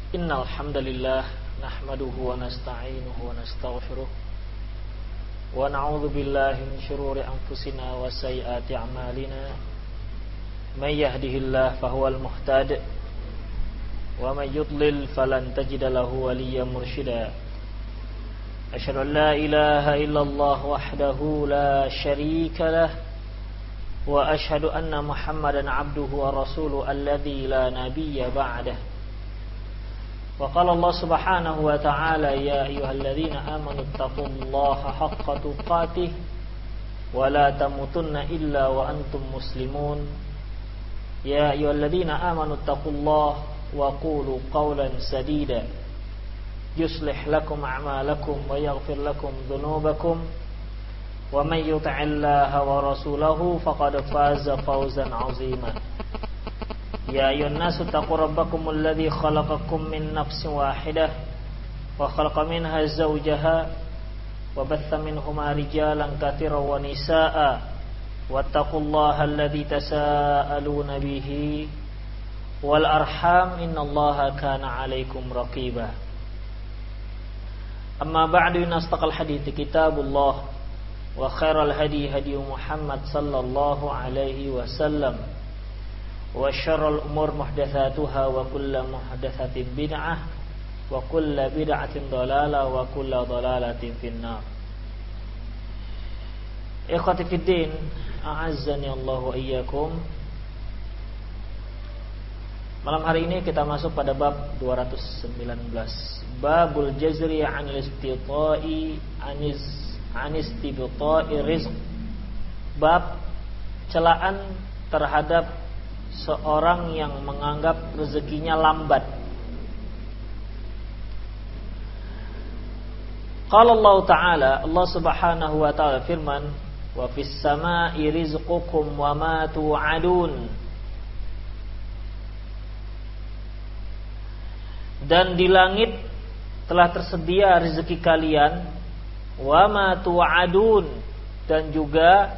Innal hamdalillah nahmaduhu wa nasta'inuhu wa nastaghfiruh wa na'udzu billahi min shururi anfusina wa sayyiati a'malina may yahdihillahu fahuwal muhtadi wa may yudlil falan tajida lahu waliyyan mursyida. Asyhadu an la ilaha illallah wahdahu la syarika lah wa asyhadu anna Muhammadan abduhu wa rasuluhu alladzi la nabiyya ba'dahu. Wa qala Allah subhanahu wa ta'ala ya ayyuhalladzina amanu taqullaha haqqa tuqatih wa la tamutunna illa wa antum muslimun. Ya ayyuhalladzina amanu taqullaha wa qulu qawlan sadida yuslih lakum a'malakum wa yaghfir lakum dhunubakum wa may yuti'illaha wa rasulahu faqad faza fawzan 'azima. Ya ayyuhan nasu taqu rabbakumul ladzi khalaqakum min nafsin wahidah wa khalaqa minha zawjaha wa batha minhuma rijalan katsiran wa nisaa'a wattaqullaha alladzi tasaaluna bihi wal arham innallaha kana 'alaikum raqiba. Amma ba'du, nastaqal hadithi kitabullah wa khairal hadi hadi Muhammad sallallahu alaihi wasallam wa syarrul umur muhdatsatuha wa kullu muhdatsatin bid'ah wa kullu bid'atin dhalalah wa kullu dhalalatin finnar. Ikhwati fid din, a'azzani Allah wa iyyakum. Malam hari ini kita masuk pada bab 219, babul jazri 'anil istita'i anistibta'i rizq. Bab celaan terhadap seorang yang menganggap rezekinya lambat. Qala Allah Ta'ala, Allah Subhanahu wa ta'ala firman, wa fis sama'i rizqukum wa ma tu'adun. Dan di langit telah tersedia rezeki kalian, wa ma tu'adun, dan juga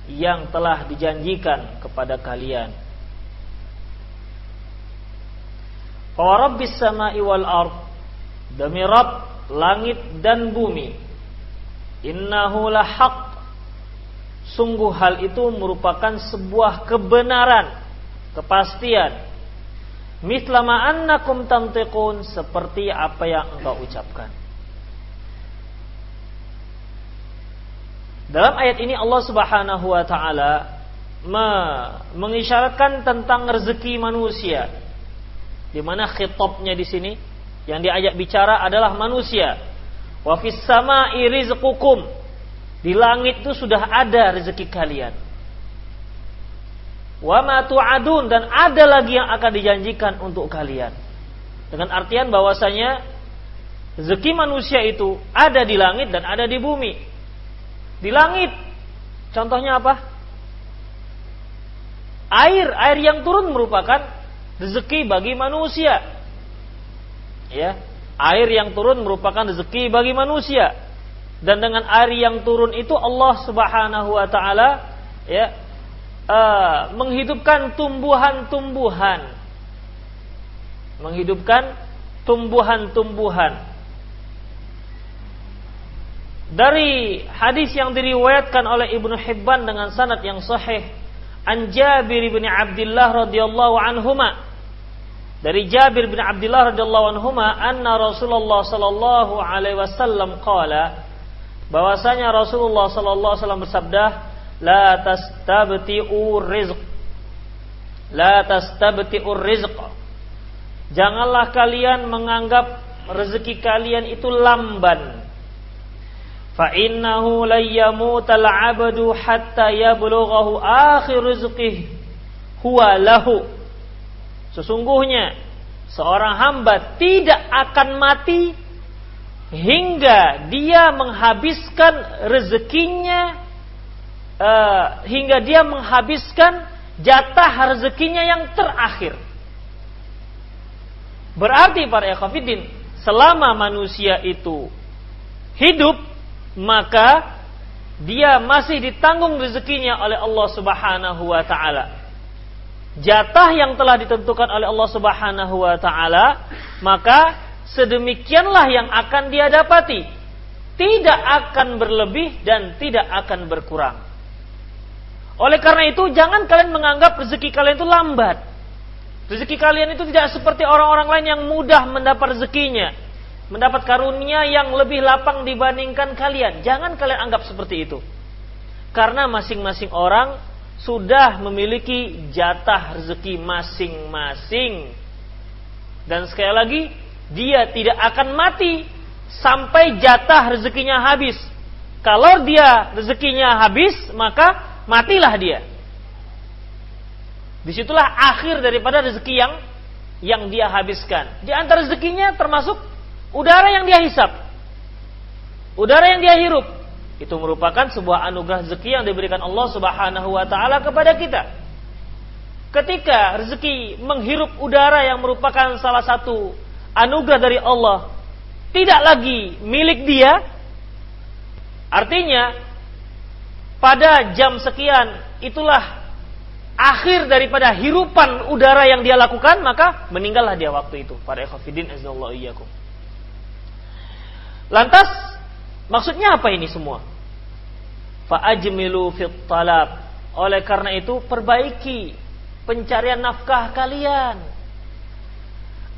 yang telah dijanjikan kepada kalian. Fa rabbis sama'i wal ard, demi Rabb langit dan bumi, innahu lahaq, sungguh hal itu merupakan sebuah kebenaran, kepastian. Mithla ma annakum tantiqun, seperti apa yang engkau ucapkan. Dalam ayat ini Allah Subhanahu wa ta'ala mengisyaratkan tentang rezeki manusia, di mana khitabnya di sini yang diajak bicara adalah manusia. Wa fis sama'i rizqukum, di langit itu sudah ada rezeki kalian. Wa ma tu'adun, dan ada lagi yang akan dijanjikan untuk kalian. Dengan artian bahwasanya rezeki manusia itu ada di langit dan ada di bumi. Di langit contohnya apa? Air yang turun merupakan rezeki bagi manusia. Ya, air yang turun merupakan rezeki bagi manusia. Dan dengan air yang turun itu Allah Subhanahu wa ta'ala menghidupkan tumbuhan-tumbuhan. Menghidupkan tumbuhan-tumbuhan. Dari hadis yang diriwayatkan oleh Ibnu Hibban dengan sanad yang sahih, an Jabir bin Abdullah radhiyallahu anhuma, dari Jabir bin Abdullah radhiyallahu anhuma, anna Rasulullah sallallahu alaihi wasallam qala, bahwasanya Rasulullah sallallahu alaihi wasallam bersabda, la tastabti'ur rizq, la tastabti'ur rizq, janganlah kalian menganggap rezeki kalian itu lamban. Fa innahu la yamutal 'abdu hatta yablughahu akhir rizqihi huwa lahu. Sesungguhnya seorang hamba tidak akan mati hingga dia menghabiskan rezekinya, hingga dia menghabiskan jatah rezekinya yang terakhir. Berarti para ikhwatiddin, selama manusia itu hidup, maka dia masih ditanggung rezekinya oleh Allah Subhanahu wa ta'ala. jatah yang telah ditentukan oleh Allah Subhanahu wa taala, maka sedemikianlah yang akan dia dapati. Tidak akan berlebih dan tidak akan berkurang. Oleh karena itu, jangan kalian menganggap rezeki kalian itu lambat. Rezeki kalian itu tidak seperti orang-orang lain yang mudah mendapat rezekinya, mendapat karunia yang lebih lapang dibandingkan kalian. Jangan kalian anggap seperti itu. Karena masing-masing orang sudah memiliki jatah rezeki masing-masing. Dan sekali lagi, dia tidak akan mati sampai jatah rezekinya habis. Kalau dia rezekinya habis, maka matilah dia. Disitulah akhir daripada rezeki yang dia habiskan. Di antara rezekinya termasuk udara yang dia hisap, udara yang dia hirup. Itu merupakan sebuah anugerah rezeki yang diberikan Allah Subhanahu wa taala kepada kita. Ketika rezeki menghirup udara yang merupakan salah satu anugerah dari Allah tidak lagi milik dia, artinya pada jam sekian itulah akhir daripada hirupan udara yang dia lakukan, maka meninggallah dia waktu itu. Para ikhwatiddin azallahu iyyakum. Lantas maksudnya apa ini semua? Fa'ajmilu fit talab. Oleh karena itu, perbaiki pencarian nafkah kalian.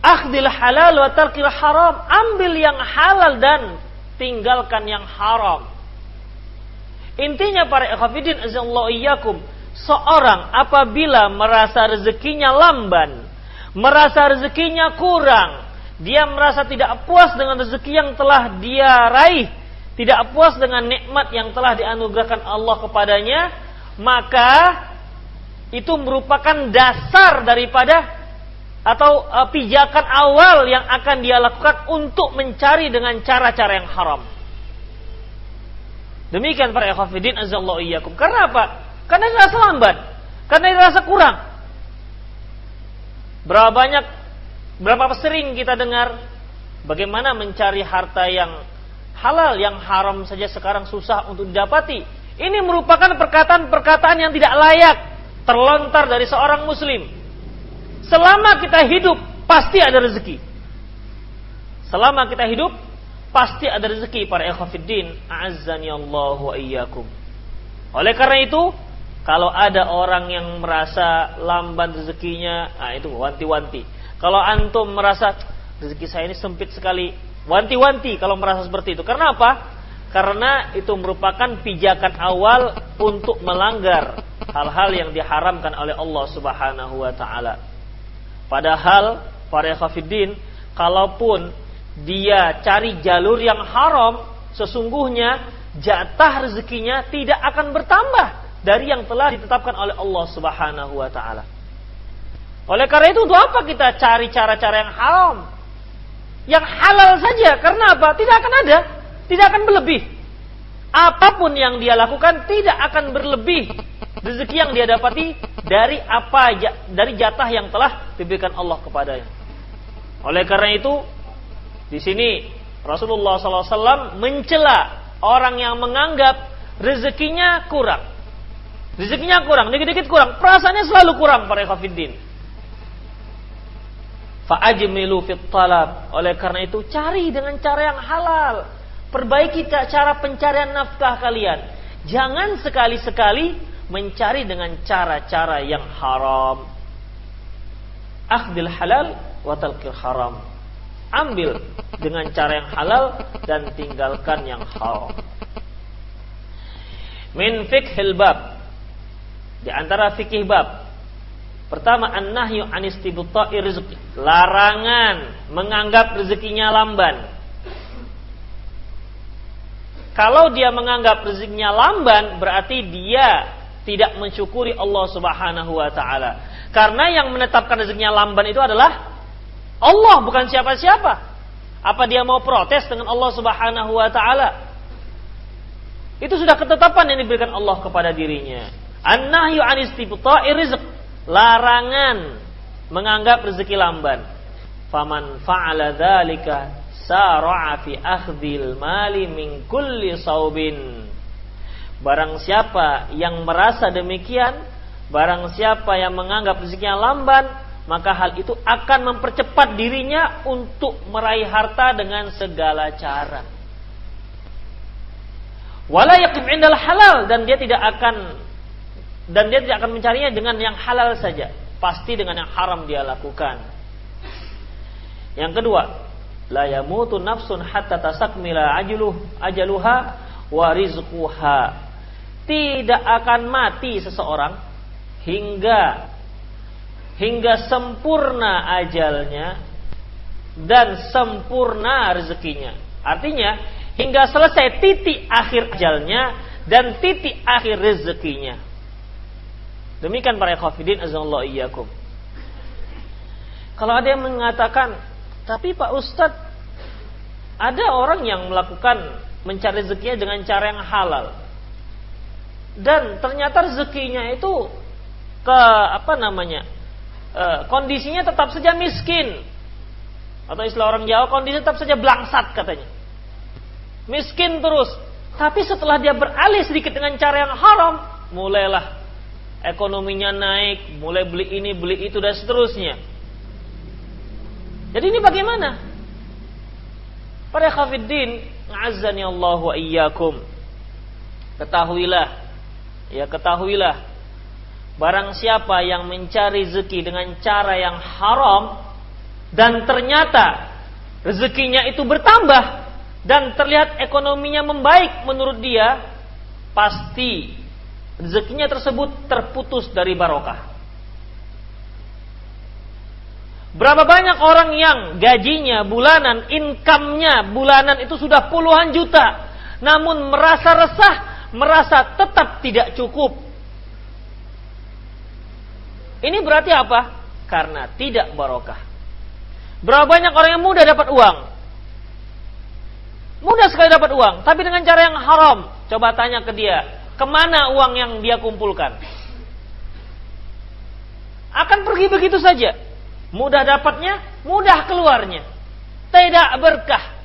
Akhdil halal wa tarkil haram. Ambil yang halal dan tinggalkan yang haram. Intinya para ikhwatiddin azallahu iyyakum, seorang apabila merasa rezekinya lamban, merasa rezekinya kurang, dia merasa tidak puas dengan rezeki yang telah dia raih, tidak puas dengan nikmat yang telah dianugerahkan Allah kepadanya, maka itu merupakan dasar daripada atau pijakan awal yang akan dia lakukan untuk mencari dengan cara-cara yang haram. Demikian para ikhwatiddin azallahu iyyakum. Karena apa? Karena dirasa lambat, karena dirasa kurang. Berapa sering kita dengar bagaimana mencari harta yang halal, yang haram saja sekarang susah untuk didapati. Ini merupakan perkataan-perkataan yang tidak layak terlontar dari seorang muslim. Selama kita hidup pasti ada rezeki. Selama kita hidup pasti ada rezeki para ikhwatiddin a'azzani Allah wa iyyakum. Oleh karena itu, kalau ada orang yang merasa lamban rezekinya, itu wanti-wanti. Kalau antum merasa rezeki saya ini sempit sekali, wanti-wanti kalau merasa seperti itu. Karena apa? Karena itu merupakan pijakan awal untuk melanggar hal-hal yang diharamkan oleh Allah Subhanahu wa taala. Padahal para ikhwatiddin, kalaupun dia cari jalur yang haram, sesungguhnya jatah rezekinya tidak akan bertambah dari yang telah ditetapkan oleh Allah Subhanahu wa taala. Oleh karena itu, untuk apa kita cari cara-cara yang haram? Yang halal saja. Karena apa? Tidak akan ada, tidak akan berlebih. Apapun yang dia lakukan tidak akan berlebih rezeki yang dia dapati dari dari jatah yang telah diberikan Allah kepadanya. Oleh karena itu, di sini Rasulullah SAW mencela orang yang menganggap rezekinya kurang. Rezekinya kurang, dikit-dikit kurang, perasaannya selalu kurang para ikhwatiddin. Fa'ajmilu fit talab. Oleh karena itu, cari dengan cara yang halal. Perbaiki cara pencarian nafkah kalian. Jangan sekali-sekali mencari dengan cara-cara yang haram. Akhdil halal wa talqil haram. Ambil dengan cara yang halal dan tinggalkan yang haram. Min fiqhil bab. Di antara fikih bab, pertama, an-nahyu an istibta'i rizqi. Larangan menganggap rezekinya lamban. Kalau dia menganggap rezekinya lamban, berarti dia tidak mensyukuri Allah Subhanahu wa taala. Karena yang menetapkan rezekinya lamban itu adalah Allah, bukan siapa-siapa. Apa dia mau protes dengan Allah Subhanahu wa taala? Itu sudah ketetapan yang diberikan Allah kepada dirinya. An-nahyu an istibta'i rizq. Larangan menganggap rezeki lamban. Faman fa'ala dzalika sara'a fi akhdhil mali min kulli saubin. Barang siapa yang merasa demikian, Barang siapa yang menganggap rezekinya lamban, maka hal itu akan mempercepat dirinya untuk meraih harta dengan segala cara. Wala yaqim 'indal halal, dan dia tidak akan mencarinya dengan yang halal saja, pasti dengan yang haram dia lakukan. Yang kedua, la yamutu nafsun hatta tasakmila ajaluha wa rizquha. Tidak akan mati seseorang hingga sempurna ajalnya dan sempurna rezekinya. Artinya hingga selesai titik akhir ajalnya dan titik akhir rezekinya. Demikian para ikhwatiddin azallahu iyyakum. Kalau ada yang mengatakan, tapi Pak Ustadz, ada orang yang mencari rezekinya dengan cara yang halal, dan ternyata rezekinya itu kondisinya tetap saja miskin, atau istilah orang Jawa, kondisi tetap saja blangsat katanya, miskin terus. Tapi setelah dia beralih sedikit dengan cara yang haram, mulailah ekonominya naik, mulai beli ini beli itu dan seterusnya. Jadi ini bagaimana? Para ikhwatiddin, a'azzani Allah wa iyyakum. Ketahuilah, barang siapa yang mencari rezeki dengan cara yang haram dan ternyata rezekinya itu bertambah dan terlihat ekonominya membaik menurut dia, pasti rezekinya tersebut terputus dari barokah. Berapa banyak orang yang gajinya bulanan, income-nya bulanan itu sudah puluhan juta, namun merasa resah, merasa tetap tidak cukup. Ini berarti apa? Karena tidak barokah. Berapa banyak orang yang mudah dapat uang? Mudah sekali dapat uang, tapi dengan cara yang haram. Coba tanya ke dia, kemana uang yang dia kumpulkan? Akan pergi begitu saja. Mudah dapatnya, mudah keluarnya. Tidak berkah.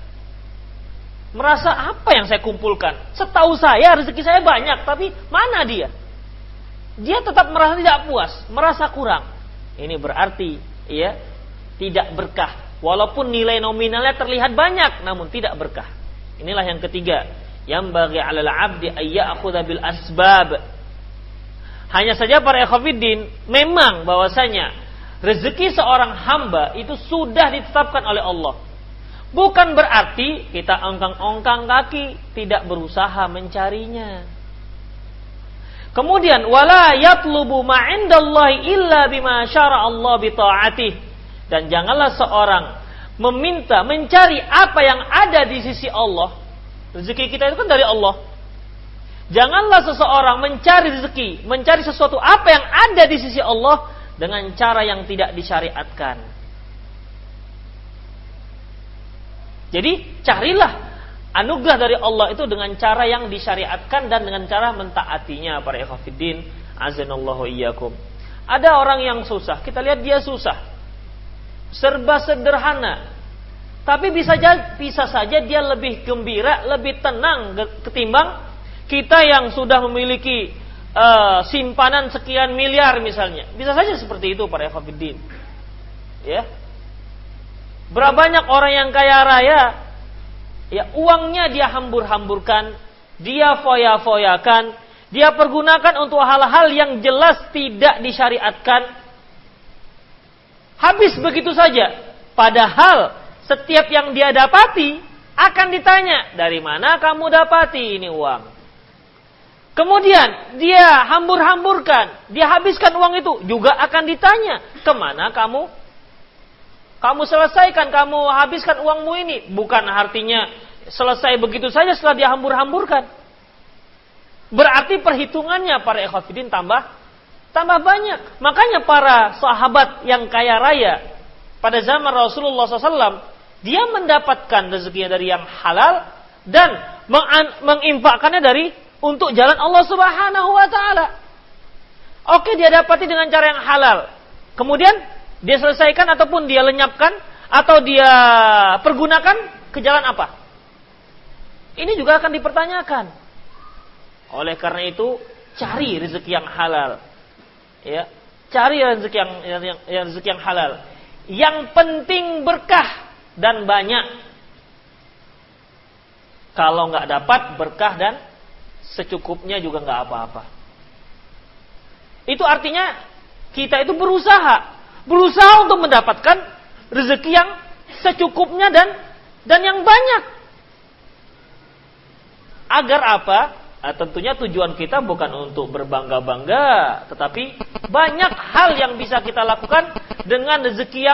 Merasa apa yang saya kumpulkan? Setahu saya rezeki saya banyak, tapi mana dia? Dia tetap merasa tidak puas, merasa kurang. Ini berarti tidak berkah. Walaupun nilai nominalnya terlihat banyak, namun tidak berkah. Inilah yang ketiga, yang bagi 'alal 'abdi ayya'khudha bil asbab. Hanya saja para ikhwatiddin, memang bahwasanya rezeki seorang hamba itu sudah ditetapkan oleh Allah. Bukan berarti kita ongkang-ongkang kaki, tidak berusaha mencarinya. Kemudian wala yatlubu ma 'indallahi illa bima syara Allah bi ta'atih. Dan janganlah seorang mencari apa yang ada di sisi Allah. Rezeki kita itu kan dari Allah. Janganlah seseorang mencari sesuatu apa yang ada di sisi Allah dengan cara yang tidak disyariatkan. Jadi carilah anugerah dari Allah itu dengan cara yang disyariatkan dan dengan cara mentaatinya, para ikhwatiddin azanallahu iyyakum. Ada orang yang susah, kita lihat dia susah, serba sederhana, tapi bisa saja dia lebih gembira, lebih tenang ketimbang kita yang sudah memiliki simpanan sekian miliar misalnya. Bisa saja seperti itu para ikhwatiddin. Ya. Berapa banyak orang yang kaya raya, uangnya dia hambur-hamburkan, dia foya-foyakan, dia pergunakan untuk hal-hal yang jelas tidak disyariatkan. Habis begitu saja. Padahal setiap yang dia dapati akan ditanya, dari mana kamu dapati ini uang? Kemudian dia hambur-hamburkan, dia habiskan uang itu, juga akan ditanya, kemana kamu selesaikan, kamu habiskan uangmu ini. Bukan artinya selesai begitu saja setelah dia hambur-hamburkan. Berarti perhitungannya para ikhwatiddin tambah banyak. Makanya para sahabat yang kaya raya pada zaman Rasulullah SAW, dia mendapatkan rezekinya dari yang halal dan menginfakkannya untuk jalan Allah Subhanahu wa taala. Oke, dia dapati dengan cara yang halal. Kemudian dia selesaikan ataupun dia lenyapkan atau dia pergunakan ke jalan apa? Ini juga akan dipertanyakan. Oleh karena itu, cari rezeki yang halal. ya, cari rezeki yang rezeki yang halal. Yang penting berkah dan banyak. Kalau nggak dapat berkah dan secukupnya juga nggak apa-apa. Itu artinya kita itu berusaha untuk mendapatkan rezeki yang secukupnya dan yang banyak. Agar apa? Tentunya tujuan kita bukan untuk berbangga-bangga, tetapi banyak hal yang bisa kita lakukan dengan rezeki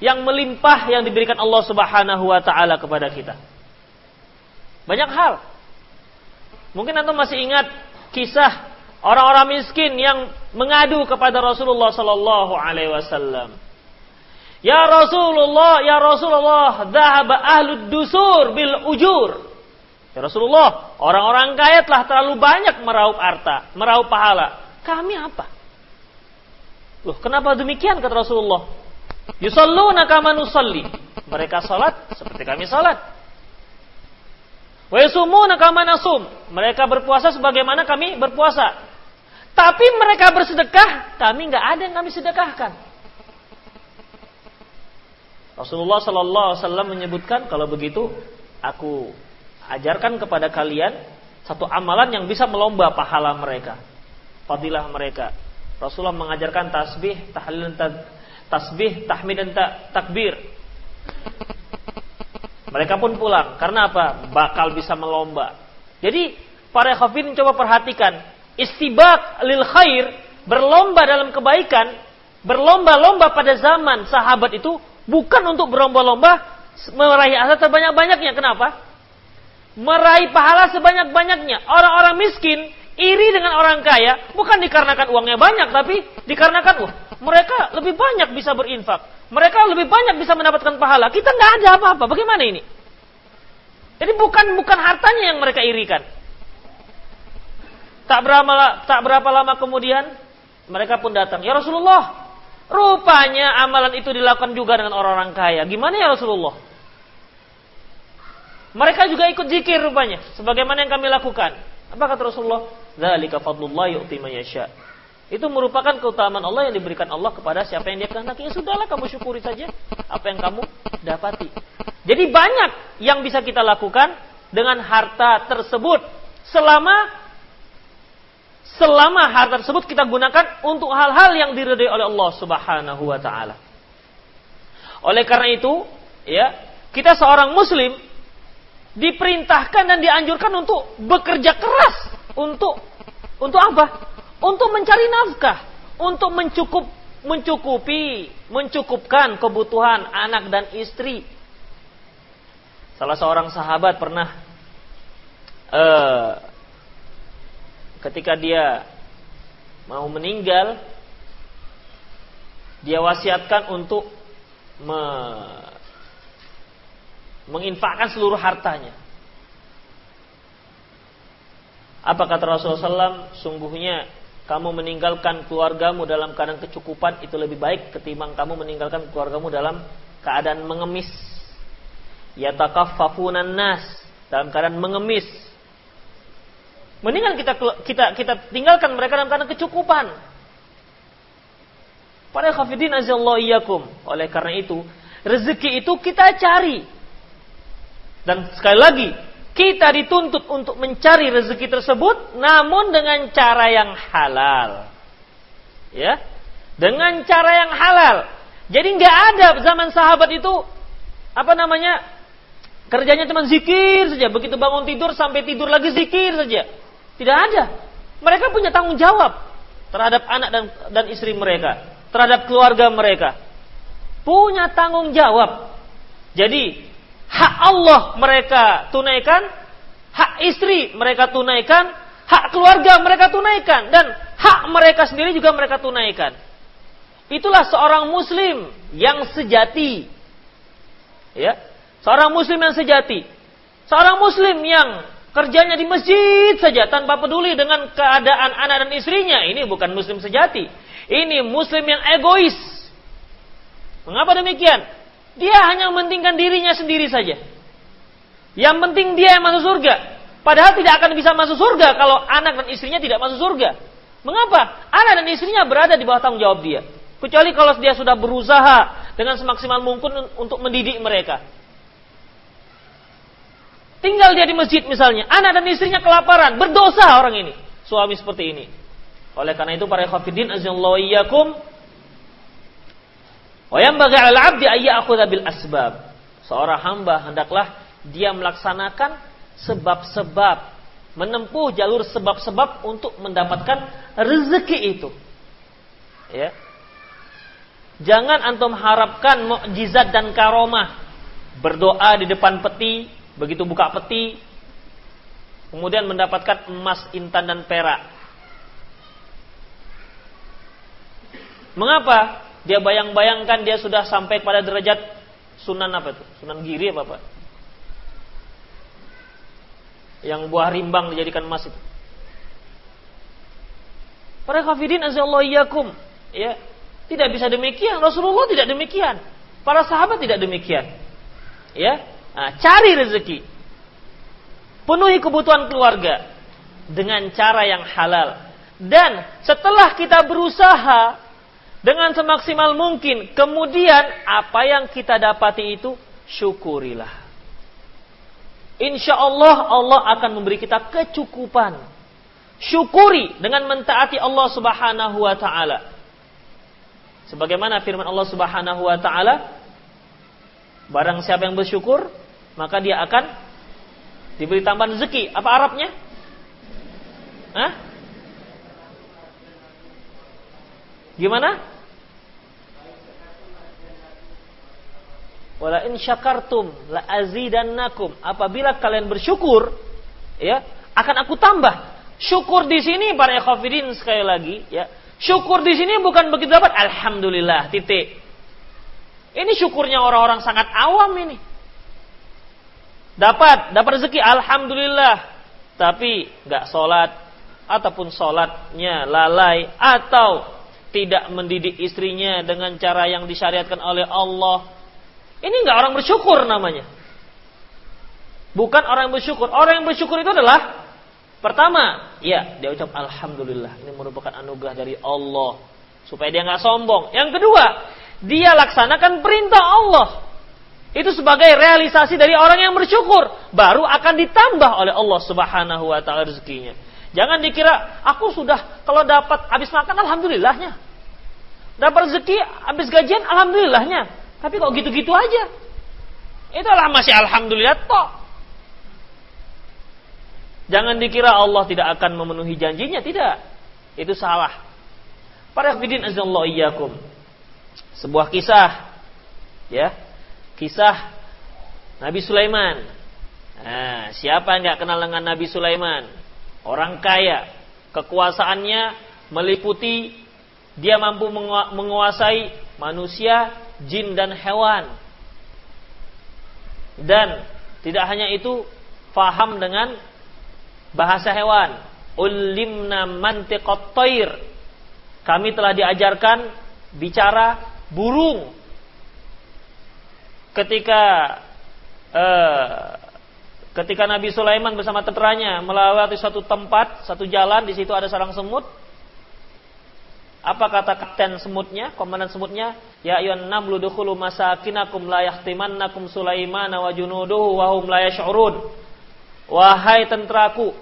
yang melimpah yang diberikan Allah Subhanahu wa taala kepada kita. Banyak hal. Mungkin antum masih ingat kisah orang-orang miskin yang mengadu kepada Rasulullah sallallahu alaihi wasallam. Ya Rasulullah, dhahaba ahlud dusur bil ujur. Ya Rasulullah, orang-orang kaya telah terlalu banyak meraup harta, meraup pahala. Kami apa? Loh, kenapa demikian kata Rasulullah? Yusalluna kama nusalli. Mereka salat seperti kami salat. Wa yasumuna kama nasum. Mereka berpuasa sebagaimana kami berpuasa. Tapi mereka bersedekah, kami enggak ada yang kami sedekahkan. Rasulullah sallallahu alaihi wasallam menyebutkan, kalau begitu aku ajarkan kepada kalian satu amalan yang bisa melomba pahala mereka, fadilah mereka. Rasulullah mengajarkan tasbih, tahlil, tasbih, tahmid dan takbir. Mereka pun pulang. Karena apa? Bakal bisa melomba. Jadi para hafidin coba perhatikan, istibaq lil khair, berlomba dalam kebaikan, berlomba-lomba pada zaman sahabat itu bukan untuk berlomba-lomba meraih harta sebanyak-banyaknya. Kenapa? Meraih pahala sebanyak-banyaknya. Orang-orang miskin iri dengan orang kaya bukan dikarenakan uangnya banyak, tapi dikarenakan mereka lebih banyak bisa berinfak, mereka lebih banyak bisa mendapatkan pahala. Kita nggak ada apa-apa. Bagaimana ini? Jadi bukan hartanya yang mereka irikan. Tak berapa lama kemudian mereka pun datang. Ya Rasulullah, rupanya amalan itu dilakukan juga dengan orang-orang kaya. Gimana ya Rasulullah? Mereka juga ikut zikir rupanya, sebagaimana yang kami lakukan. Apa kata Rasulullah? Dzalika fadlullah yu'ti man yasha. Itu merupakan keutamaan Allah yang diberikan Allah kepada siapa yang Dia kehendaki. Ya sudahlah, kamu syukuri saja apa yang kamu dapati. Jadi banyak yang bisa kita lakukan dengan harta tersebut selama harta tersebut kita gunakan untuk hal-hal yang diridhai oleh Allah Subhanahu wa taala. Oleh karena itu, ya, kita seorang muslim diperintahkan dan dianjurkan untuk bekerja keras untuk apa? Untuk mencari nafkah, untuk mencukupkan kebutuhan anak dan istri. Salah seorang sahabat pernah ketika dia mau meninggal, dia wasiatkan untuk menginfakkan seluruh hartanya. Apa kata Rasulullah SAW? Sungguhnya kamu meninggalkan keluargamu dalam keadaan kecukupan itu lebih baik ketimbang kamu meninggalkan keluargamu dalam keadaan mengemis. Yatakaffafunan nas, dalam keadaan mengemis. Mendingan kita tinggalkan mereka dalam keadaan kecukupan. Para khafidin azallahu iyyakum. Oleh karena itu, rezeki itu kita cari. Dan sekali lagi, kita dituntut untuk mencari rezeki tersebut, namun dengan cara yang halal. Ya, dengan cara yang halal. Jadi nggak ada zaman sahabat itu kerjanya cuma zikir saja. Begitu bangun tidur sampai tidur lagi zikir saja. Tidak ada. Mereka punya tanggung jawab terhadap anak dan istri mereka, terhadap keluarga mereka. Punya tanggung jawab. Jadi hak Allah mereka tunaikan, hak istri mereka tunaikan, hak keluarga mereka tunaikan, dan hak mereka sendiri juga mereka tunaikan. Itulah seorang muslim yang sejati. Ya, seorang muslim yang sejati. Seorang muslim yang kerjanya di masjid saja tanpa peduli dengan keadaan anak dan istrinya, ini bukan muslim sejati. Ini muslim yang egois. Mengapa demikian? Dia hanya mementingkan dirinya sendiri saja. Yang penting dia yang masuk surga. Padahal tidak akan bisa masuk surga kalau anak dan istrinya tidak masuk surga. Mengapa? Anak dan istrinya berada di bawah tanggung jawab dia. Kecuali kalau dia sudah berusaha dengan semaksimal mungkin untuk mendidik mereka. Tinggal dia di masjid misalnya, anak dan istrinya kelaparan, berdosa orang ini, suami seperti ini. Oleh karena itu para ikhwatiddin azallahu iyyakum, wa yanbaghi 'alal 'abdi ay ya'khudha bil asbab. Seorang hamba hendaklah dia melaksanakan sebab-sebab, menempuh jalur sebab-sebab untuk mendapatkan rezeki itu. Ya. Jangan antum harapkan mukjizat dan karomah. Berdoa di depan peti, begitu buka peti, kemudian mendapatkan emas, intan dan perak. Mengapa? Dia bayang-bayangkan dia sudah sampai pada derajat sunan apa itu? Sunan giri apa Pak? Yang buah rimbang dijadikan emas itu. Para khafidin azallahu iyyakum, ya. Tidak bisa demikian. Rasulullah tidak demikian. Para sahabat tidak demikian. Ya, cari rezeki. Penuhi kebutuhan keluarga dengan cara yang halal. Dan setelah kita berusaha dengan semaksimal mungkin, kemudian apa yang kita dapati itu syukurilah. Insya Allah Allah akan memberi kita kecukupan. Syukuri dengan mentaati Allah Subhanahu wa taala. Sebagaimana firman Allah Subhanahu wa taala, barang siapa yang bersyukur, maka dia akan diberi tambahan rezeki. Apa Arabnya? Hah? Gimana? Wala in syakartum la azidannakum. Apabila kalian bersyukur, ya, akan aku tambah. Syukur di sini para ikhwafidin sekali lagi, ya. Syukur di sini bukan begitu dapat alhamdulillah, titik. Ini syukurnya orang-orang sangat awam ini. Dapat rezeki alhamdulillah, tapi enggak salat ataupun salatnya lalai atau tidak mendidik istrinya dengan cara yang disyariatkan oleh Allah. Ini enggak orang bersyukur namanya. Bukan orang yang bersyukur. Orang yang bersyukur itu adalah pertama, ya, dia ucap alhamdulillah. Ini merupakan anugerah dari Allah supaya dia enggak sombong. Yang kedua, dia laksanakan perintah Allah. Itu sebagai realisasi dari orang yang bersyukur, baru akan ditambah oleh Allah Subhanahu wa taala rezekinya. Jangan dikira aku sudah kalau dapat habis makan alhamdulillahnya. Dapat rezeki habis gajian alhamdulillahnya. Tapi kok gitu-gitu aja. Itulah masih alhamdulillah toh. Jangan dikira Allah tidak akan memenuhi janjinya, tidak. Itu salah. Para hadirin azallahu iyyakum. Sebuah kisah, ya. Kisah Nabi Sulaiman. Nah, siapa yang enggak kenal dengan Nabi Sulaiman? Orang kaya, kekuasaannya meliputi dia mampu menguasai manusia, jin dan hewan. Dan tidak hanya itu, faham dengan bahasa hewan. Ulimna mantiqat thair. Kami telah diajarkan bicara burung. Ketika Nabi Sulaiman bersama tenteranya melewati suatu tempat, satu jalan, di situ ada sarang semut. Apa kata kapten semutnya, komandan semutnya? Ya ayyuhan namlu dukhulu masakinakum la yahtimannakum Sulaiman wa junuduhu wa hum la yash'urun. Wahai tenteraku,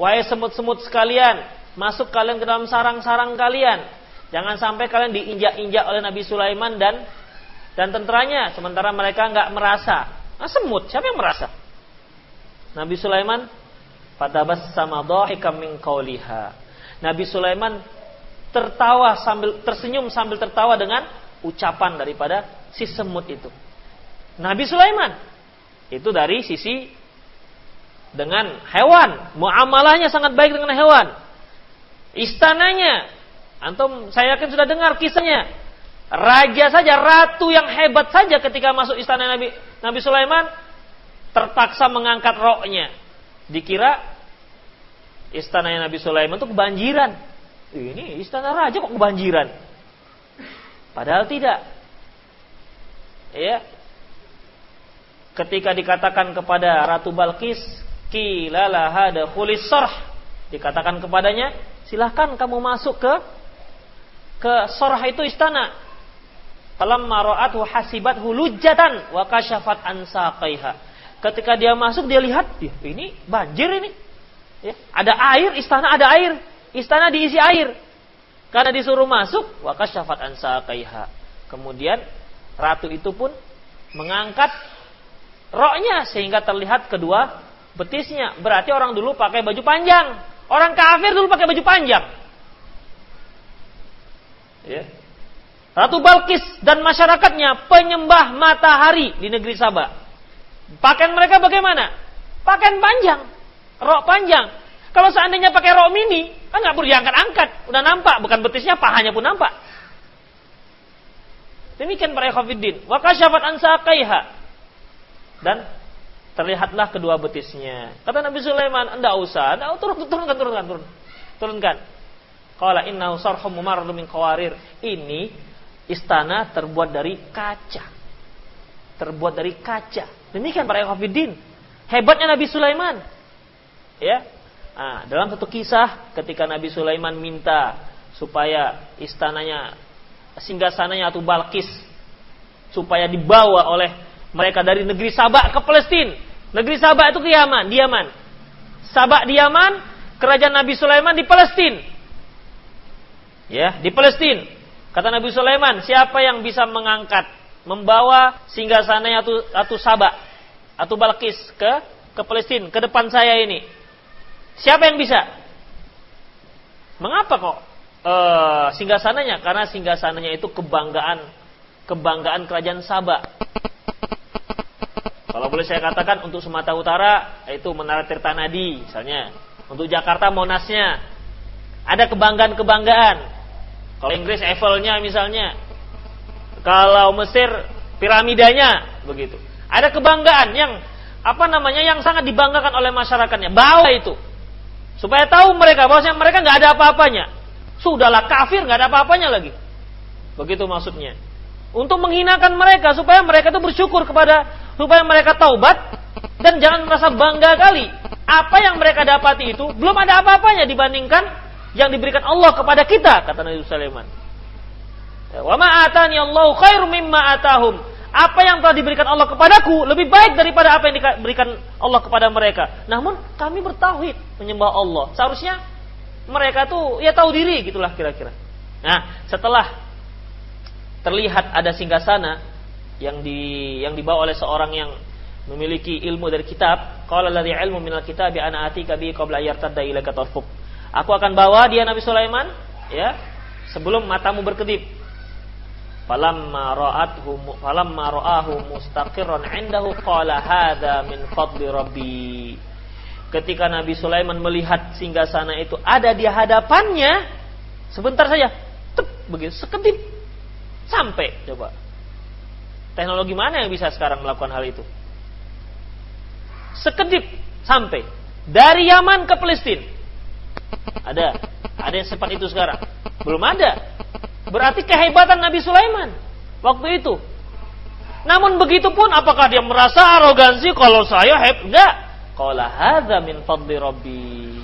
wahai semut-semut sekalian, masuk kalian ke dalam sarang-sarang kalian. Jangan sampai kalian diinjak-injak oleh Nabi Sulaiman dan tenteranya, sementara mereka enggak merasa. Nah, semut, siapa yang merasa? Nabi Sulaiman fatabassama dhahikam min qawliha. Nabi Sulaiman tersenyum sambil tertawa dengan ucapan daripada si semut itu. Nabi Sulaiman itu dari sisi dengan hewan, muamalahnya sangat baik dengan hewan. Istananya, antum saya yakin sudah dengar kisahnya. Raja saja, ratu yang hebat saja ketika masuk istana Nabi Sulaiman terpaksa mengangkat roknya. Dikira istana Nabi Sulaiman itu kebanjiran. Ini istana raja kok kebanjiran? Padahal tidak. Ya. Ketika dikatakan kepada Ratu Balqis, qila laha dakhulis sarh, dikatakan kepadanya, silahkan kamu masuk ke sorah itu istana. Falamma ra'athu hasibathu lujjatan wa kashafat an saqaiha. Ketika dia masuk, dia lihat, ini banjir ini. Ya, ada air, istana ada air. Istana diisi air. Karena disuruh masuk, wa kashafat an saqaiha. Kemudian ratu itu pun mengangkat roknya sehingga terlihat kedua betisnya. Berarti orang dulu pakai baju panjang. Orang kafir dulu pakai baju panjang. Ya. Ratu Balkis dan masyarakatnya penyembah matahari di negeri Sabah. Pakaian mereka bagaimana? Pakaian panjang, rok panjang. Kalau seandainya pakai rok mini, kan nggak perlu diangkat-angkat, udah nampak, bukan betisnya, pahanya pun nampak. Demikian para ikhwatiddin. Wa kasyafat an saqaiha. Dan terlihatlah kedua betisnya. Kata Nabi Sulaiman, enggak usah, turunkan. Qala innahu sarhum mumarradun min qawarir. Ini istana terbuat dari kaca. Demikian para ikhwatiddin. Hebatnya Nabi Sulaiman. Ya. Nah, dalam satu kisah ketika Nabi Sulaiman minta supaya istananya, singgasananya Ratu Balkis supaya dibawa oleh mereka dari negeri Sabak ke Palestina. Negeri Sabak itu ke Yaman, di Yaman. Sabak di Yaman, kerajaan Nabi Sulaiman di Palestina. Ya, di Palestina. Kata Nabi Sulaiman, siapa yang bisa membawa singgasananya Ratu Sabak, Ratu Balkis ke Palestina, ke depan saya ini? Siapa yang bisa? Mengapa kok singgasananya? Karena singgasananya itu kebanggaan kerajaan Sabak. Kalau boleh saya katakan untuk Sumatera Utara itu Menara Tirtanadi misalnya. Untuk Jakarta Monasnya. Ada kebanggaan. Kalau Inggris Eiffelnya misalnya. Kalau Mesir piramidanya begitu. Ada kebanggaan yang yang sangat dibanggakan oleh masyarakatnya. Bawa itu. Supaya tahu mereka bahwasanya mereka nggak ada apa-apanya. Sudahlah kafir, nggak ada apa-apanya lagi. Begitu maksudnya. Untuk menghinakan mereka supaya mereka itu bersyukur supaya mereka taubat dan jangan merasa bangga kali. Apa yang mereka dapati itu belum ada apa-apanya dibandingkan yang diberikan Allah kepada kita, kata Nabi Sulaiman. Wa ma atani Allahu khairum mimma atahum. Apa yang telah diberikan Allah kepadaku lebih baik daripada apa yang diberikan Allah kepada mereka. Namun kami bertauhid menyembah Allah. Seharusnya mereka tuh ya tahu diri gitulah kira-kira. Nah, setelah terlihat ada singgasana yang dibawa oleh seorang yang memiliki ilmu dari kitab, qala alladhi ilmu minal kitabi ana atika bi qabla yartadda ilaika tarfuk. Aku akan bawa dia Nabi Sulaiman ya sebelum matamu berkedip. Falamma ra'ahu mustaqirran 'indahu qala hadza min fadli rabbi. Ketika Nabi Sulaiman melihat singgasana itu ada di hadapannya, sebentar saja, begitu sekedip sampai. Coba. Teknologi mana yang bisa sekarang melakukan hal itu? Sekedip sampai dari Yaman ke Palestina. Ada yang sempat itu sekarang? Belum ada. Berarti kehebatan Nabi Sulaiman waktu itu. Namun begitu pun apakah dia merasa arogansi kalau saya enggak. Qala hadza min fadli rabbi.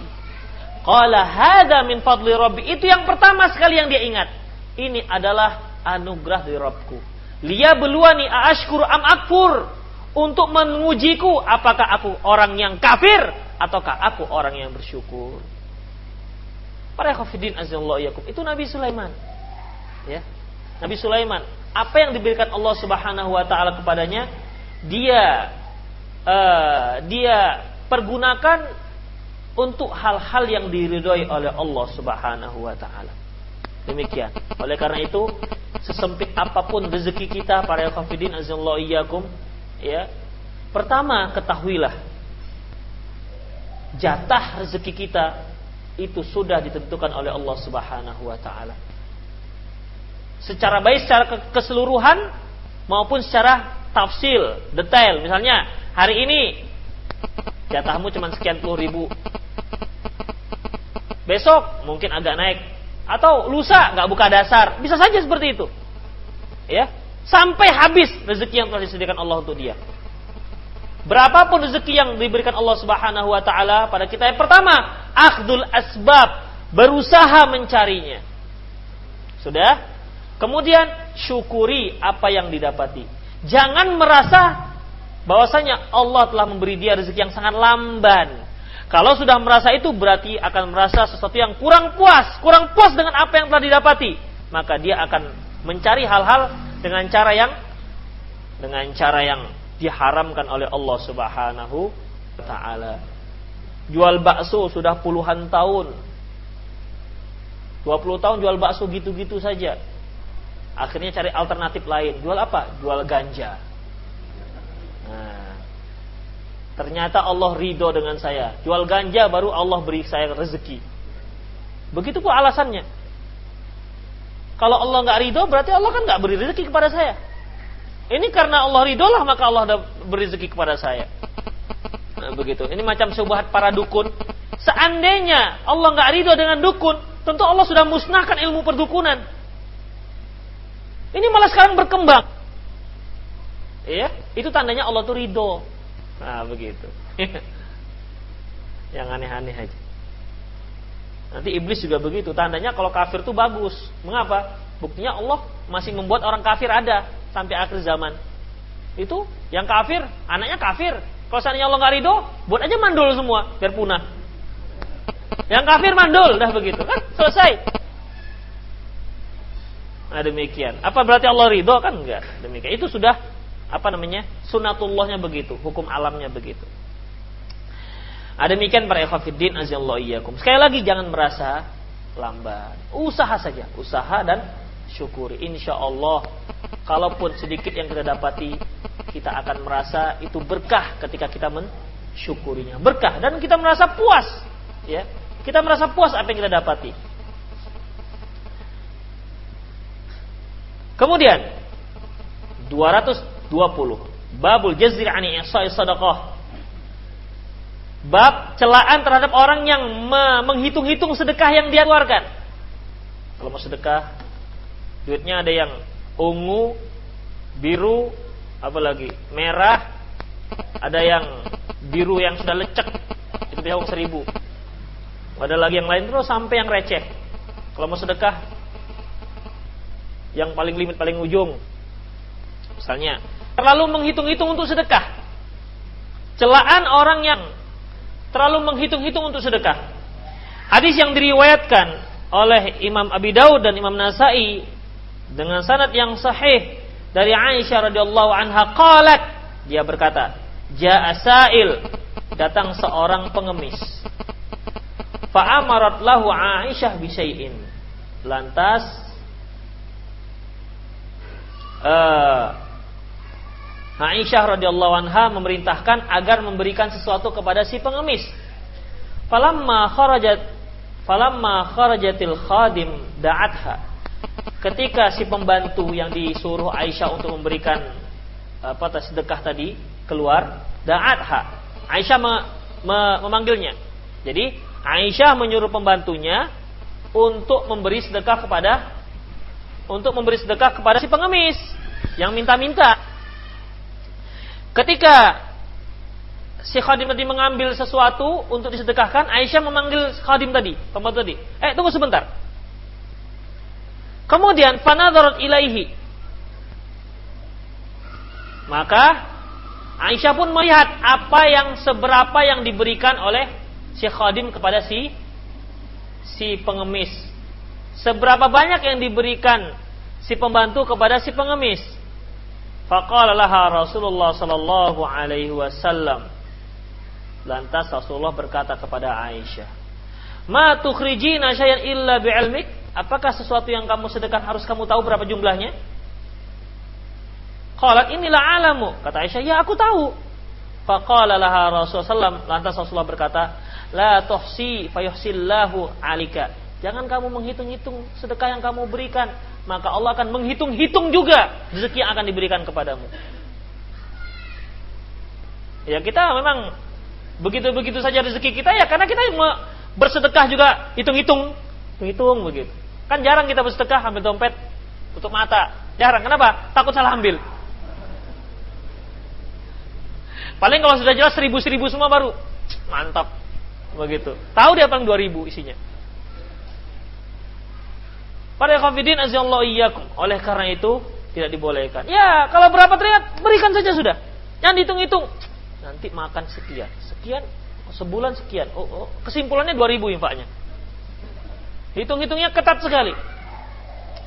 Qala hadza min fadli rabbi. Itu yang pertama sekali yang dia ingat. Ini adalah anugerah dari Rabbku. Liyabluwani aashkuru am akfur. Untuk mengujiku apakah aku orang yang kafir ataukah aku orang yang bersyukur. Para khafidin azallahu iyyakum. Itu Nabi Sulaiman. Ya. Nabi Sulaiman, apa yang diberikan Allah Subhanahu wa taala kepadanya, dia pergunakan untuk hal-hal yang diridhoi oleh Allah Subhanahu wa taala. Demikian. Oleh karena itu, sesempit apapun rezeki kita para khafidin azallahu iyyakum, ya. Pertama, ketahuilah jatah rezeki kita itu sudah ditentukan oleh Allah Subhanahu wa taala. Secara baik secara keseluruhan maupun secara tafsil, detail. Misalnya, hari ini jatahmu cuma sekian puluh ribu. Besok mungkin agak naik. Atau lusa nggak buka dasar. Bisa saja seperti itu. Ya, sampai habis rezeki yang telah disediakan Allah untuk dia. Berapapun rezeki yang diberikan Allah Subhanahu wa taala pada kita, yang pertama, akhdul asbab, berusaha mencarinya. Sudah? Kemudian syukuri apa yang didapati. Jangan merasa bahwasanya Allah telah memberi dia rezeki yang sangat lamban. Kalau sudah merasa itu berarti akan merasa sesuatu yang kurang puas dengan apa yang telah didapati. Maka dia akan mencari hal-hal dengan cara yang diharamkan oleh Allah Subhanahu wa taala. Jual bakso sudah puluhan tahun. 20 tahun jual bakso gitu-gitu saja. Akhirnya cari alternatif lain. Jual apa? Jual ganja. Nah, ternyata Allah ridho dengan saya. Jual ganja baru Allah beri saya rezeki. Begitu pun alasannya. Kalau Allah nggak ridho, berarti Allah kan nggak beri rezeki kepada saya. Ini karena Allah ridho lah, maka Allah udah beri rezeki kepada saya. Nah, begitu. Ini macam syubhat para dukun. Seandainya Allah nggak ridho dengan dukun, tentu Allah sudah musnahkan ilmu perdukunan. Ini malah sekarang berkembang. Iya, itu tandanya Allah tuh ridho. Nah, begitu. Yang aneh-aneh aja. Nanti iblis juga begitu. Tandanya kalau kafir tuh bagus. Mengapa? Buktinya Allah masih membuat orang kafir ada sampai akhir zaman. Itu yang kafir, anaknya kafir. Kalau seandainya Allah nggak ridho, buat aja mandul semua biar punah. Yang kafir mandul, dah begitu kan selesai. Nah, demikian. Apa berarti Allah ridho? Kan enggak. Demikian. Itu sudah sunatullahnya begitu, hukum alamnya begitu. Demikian para ikhwan fiddin azallahu iyyakum. Sekali lagi jangan merasa lambat. Usaha saja, usaha dan syukuri. Insyaallah kalaupun sedikit yang kita dapati, kita akan merasa itu berkah ketika kita mensyukurinya. Berkah dan kita merasa puas, ya. Kita merasa puas apa yang kita dapati. Kemudian 220 babul jazri ani ihsa'i sadaqah. Bab celaan terhadap orang yang menghitung-hitung sedekah yang dia keluarkan. Kalau mau sedekah, duitnya ada yang ungu, biru, apalagi merah, ada yang biru yang sudah lecek, itu dia uang 1.000. Ada lagi yang lain terus sampai yang receh. Kalau mau sedekah, yang paling limit paling ujung, misalnya terlalu menghitung-hitung untuk sedekah. Celaan orang yang terlalu menghitung-hitung untuk sedekah. Hadis yang diriwayatkan oleh Imam Abi Daud dan Imam Nasai dengan sanad yang sahih dari Aisyah radhiyallahu anha qalat, dia berkata, jaa sa'il, datang seorang pengemis. Fa amarat lahu Aisyah bi syai'in. Lantas Aisyah radhiyallahu anha memerintahkan agar memberikan sesuatu kepada si pengemis. Falamma kharajatil khadim da'atha. Ketika si pembantu yang disuruh Aisyah untuk memberikan sedekah tadi keluar, da'atha. Aisyah memanggilnya. Jadi Aisyah menyuruh pembantunya untuk memberi sedekah kepada si pengemis yang minta-minta. Ketika si khadim tadi mengambil sesuatu untuk disedekahkan, Aisyah memanggil khadim tadi, pembantu tadi. Tunggu sebentar. Kemudian fanadharat ilaihi. Maka Aisyah pun melihat seberapa yang diberikan oleh si khadim kepada si pengemis. Seberapa banyak yang diberikan si pembantu kepada si pengemis. Faqala laha Rasulullah sallallahu alaihi wasallam. Lantas Rasulullah berkata kepada Aisyah, "Ma tukhrijina syai'an illa bi'ilmik?" Apakah sesuatu yang kamu sedekahkan harus kamu tahu berapa jumlahnya? Qalat inilah alamu. Kata Aisyah, "Ya, aku tahu." Faqala laha Rasulullah sallallahu. Lantas Rasulullah berkata, "La tuhsi fayuhsillahu 'alika." Jangan kamu menghitung-hitung sedekah yang kamu berikan, maka Allah akan menghitung-hitung juga rezeki yang akan diberikan kepadamu. Ya, kita memang begitu-begitu saja rezeki kita ya, karena kita bersedekah juga hitung-hitung begitu. Kan jarang kita bersedekah ambil dompet, tutup mata. Jarang. Kenapa? Takut salah ambil. Paling kalau sudah jelas 1.000 semua baru mantap begitu. Tahu dia paling 2.000 isinya. Para ikhwatiddin azallahu iyyakum. Oleh karena itu tidak dibolehkan. Ya, kalau berapa triliun berikan saja sudah. Jangan dihitung-hitung. Nanti makan sekian, sebulan sekian. Kesimpulannya 2.000 infaknya. Hitung-hitungnya ketat sekali.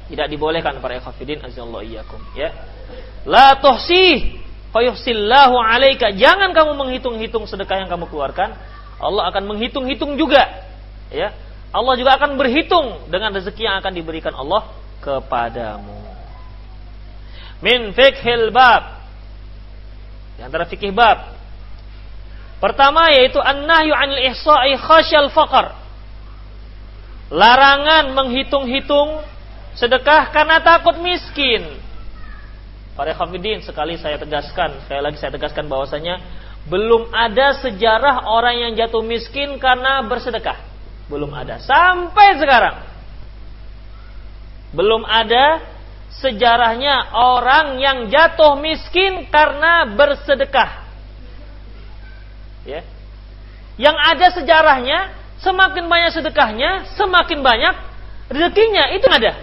Tidak dibolehkan para ikhwatiddin azallahu iyyakum, ya. La tuhsi fayuhsillahu 'alaika. Jangan kamu menghitung-hitung sedekah yang kamu keluarkan. Allah akan menghitung-hitung juga, ya. Allah juga akan berhitung dengan rezeki yang akan diberikan Allah kepadamu. Min fiqhil bab. Di antara fikih bab. Pertama yaitu an-nahyu 'anil ihsa'i khasyal faqr. Larangan menghitung-hitung sedekah karena takut miskin. Para ikhwatiddin, sekali lagi saya tegaskan bahwasanya belum ada sejarah orang yang jatuh miskin karena bersedekah. Belum ada sampai sekarang. Belum ada sejarahnya orang yang jatuh miskin karena bersedekah. Ya. Yang ada sejarahnya, semakin banyak sedekahnya, semakin banyak rezekinya, itu ada.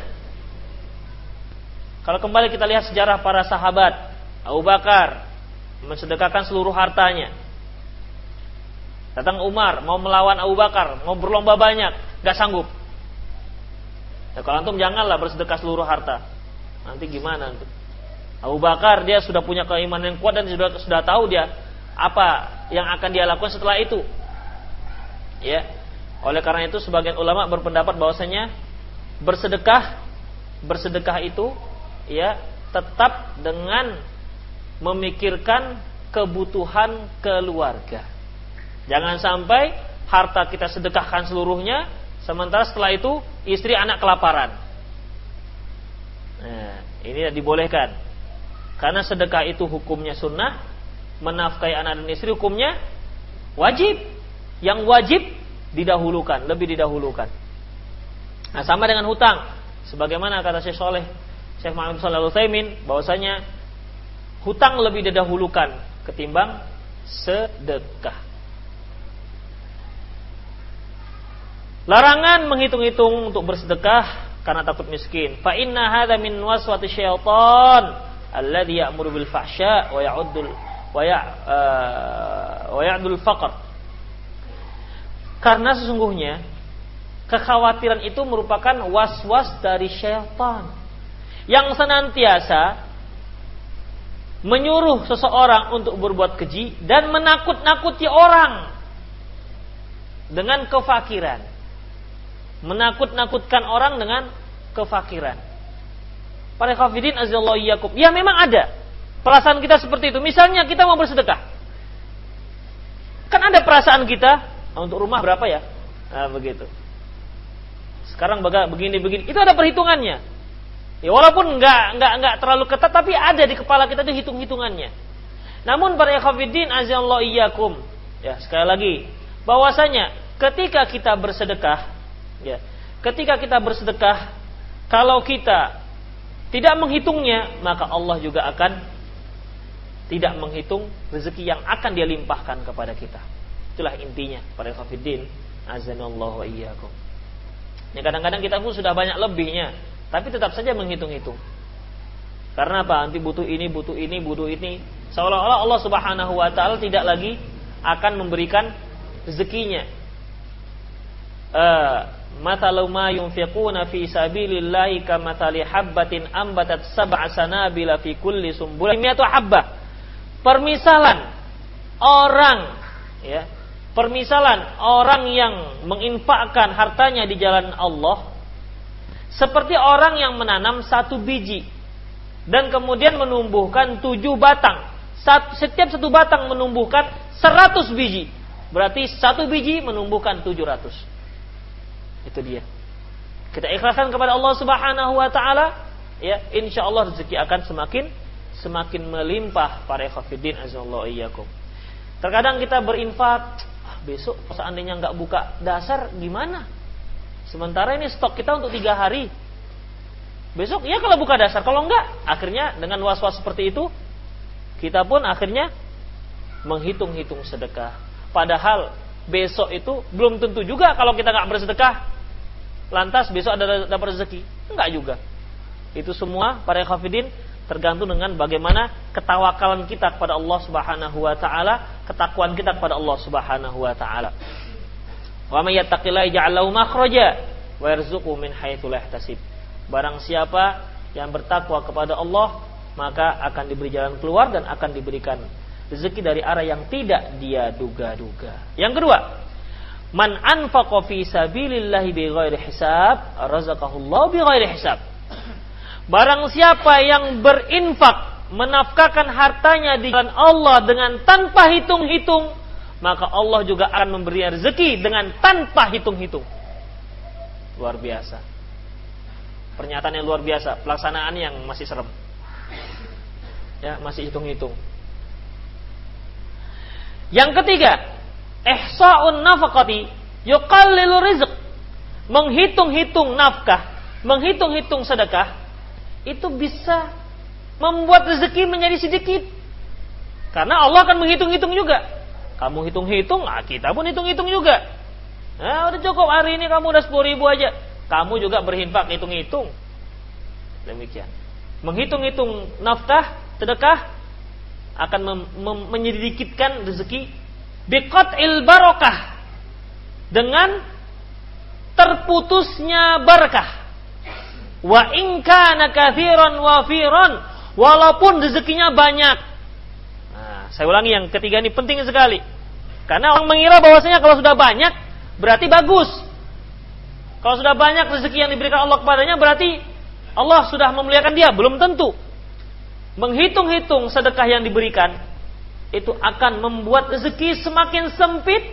Kalau kembali kita lihat sejarah para sahabat, Abu Bakar mensedekahkan seluruh hartanya. Datang Umar mau melawan Abu Bakar, mau berlomba banyak, gak sanggup. Ya, kalau antum janganlah bersedekah seluruh harta. Nanti gimana antum? Abu Bakar dia sudah punya keimanan yang kuat dan sudah tahu dia apa yang akan dia lakukan setelah itu. Ya. Oleh karena itu sebagian ulama berpendapat bahwasanya bersedekah itu ya tetap dengan memikirkan kebutuhan keluarga. Jangan sampai harta kita sedekahkan seluruhnya, sementara setelah itu istri anak kelaparan. Nah, ini dibolehkan. Karena sedekah itu hukumnya sunnah, menafkahi anak dan istri hukumnya wajib. Yang wajib didahulukan, lebih didahulukan. Nah, sama dengan hutang. Sebagaimana kata Syekh Muhammad Shalih Al-Utsaimin, bahwasanya hutang lebih didahulukan ketimbang sedekah. Larangan menghitung-hitung untuk bersedekah karena takut miskin. Fa inna hadza min waswati syaitan alladzi ya'muru bil fahsya wa ya'dul faqr. Karena sesungguhnya kekhawatiran itu merupakan was-was dari syaitan yang senantiasa menyuruh seseorang untuk berbuat keji dan menakut-nakuti orang dengan kefakiran. Menakut-nakutkan orang dengan kefakiran. Para ikhwatiddin azallahu iyyakum. Ya memang ada perasaan kita seperti itu. Misalnya kita mau bersedekah. Kan ada perasaan kita, untuk rumah berapa ya? Nah, begitu. Sekarang begini. Itu ada perhitungannya. Ya walaupun enggak terlalu ketat, tapi ada di kepala kita itu hitung-hitungannya. Namun para ikhwatiddin azallahu iyyakum. Ya, sekali lagi bahwasanya ketika kita bersedekah, kalau kita tidak menghitungnya, maka Allah juga akan tidak menghitung rezeki yang akan Dia limpahkan kepada kita. Itulah intinya para ikhwatiddin azanallahu wa iyyakum. Ya, kadang-kadang kita pun sudah banyak lebihnya, tapi tetap saja menghitung-hitung. Karena apa? Nanti butuh ini. Seolah-olah Allah Subhanahu wa taala tidak lagi akan memberikan rezekinya. Mathalu ma yunfiquna fi sabilillahi kamathali habbatin ambatat sab'a sanabila fi kulli sumbulatin mi'atu habbah. Permisalan orang yang menginfakkan hartanya di jalan Allah seperti orang yang menanam 1 biji dan kemudian menumbuhkan 7 batang. Setiap 1 batang menumbuhkan 100 biji. Berarti 1 biji menumbuhkan 700. Itu dia. Kita ikhlaskan kepada Allah Subhanahu wa taala, ya, insyaallah rezeki akan semakin melimpah para ikhwatiddin azallahu iyyakum. Terkadang kita berinfak, besok seandainya enggak buka dasar gimana? Sementara ini stok kita untuk 3 hari. Besok ya kalau buka dasar, kalau enggak, akhirnya dengan was-was seperti itu kita pun akhirnya menghitung-hitung sedekah. Padahal besok itu belum tentu juga kalau kita nggak bersedekah lantas besok ada dapat rezeki. Enggak juga. Itu semua para khafidin tergantung dengan bagaimana ketawakalan kita kepada Allah Subhanahu wa taala, ketakwaan kita kepada Allah Subhanahu wa taala. Wa may yattaqillaha yaj'al lahu makhraja wa yarzuqhu min haitsu la yahtasib. Barang siapa yang bertakwa kepada Allah, maka akan diberi jalan keluar dan akan diberikan rezeki dari arah yang tidak dia duga-duga. Yang kedua, man anfaqa fi sabilillahi bighairi hisab, razaqahullahu bighairi hisab. Barang siapa yang berinfak, menafkahkan hartanya di jalan Allah dengan tanpa hitung-hitung, maka Allah juga akan memberi rezeki dengan tanpa hitung-hitung. Luar biasa. Pernyataan yang luar biasa, pelaksanaan yang masih serem. Ya, masih hitung-hitung. Yang ketiga, ihsa'un nafaqati yuqallilu rizq. Menghitung-hitung nafkah, menghitung-hitung sedekah, itu bisa membuat rezeki menjadi sedikit. Karena Allah akan menghitung-hitung juga. Kamu hitung-hitung, kita pun hitung-hitung juga. Nah, udah cukup hari ini kamu udah 10.000 aja. Kamu juga berinfak, hitung-hitung. Demikian. Menghitung-hitung nafkah, sedekah akan menyedikitkan rezeki. Biqat'il barakah, dengan terputusnya berkah. Wa in kana katsiran wafiran, walaupun rezekinya banyak. Nah, saya ulangi yang ketiga ini penting sekali. Karena orang mengira bahwasanya kalau sudah banyak berarti bagus. Kalau sudah banyak rezeki yang diberikan Allah kepadanya berarti Allah sudah memuliakan dia, belum tentu. Menghitung-hitung sedekah yang diberikan itu akan membuat rezeki semakin sempit,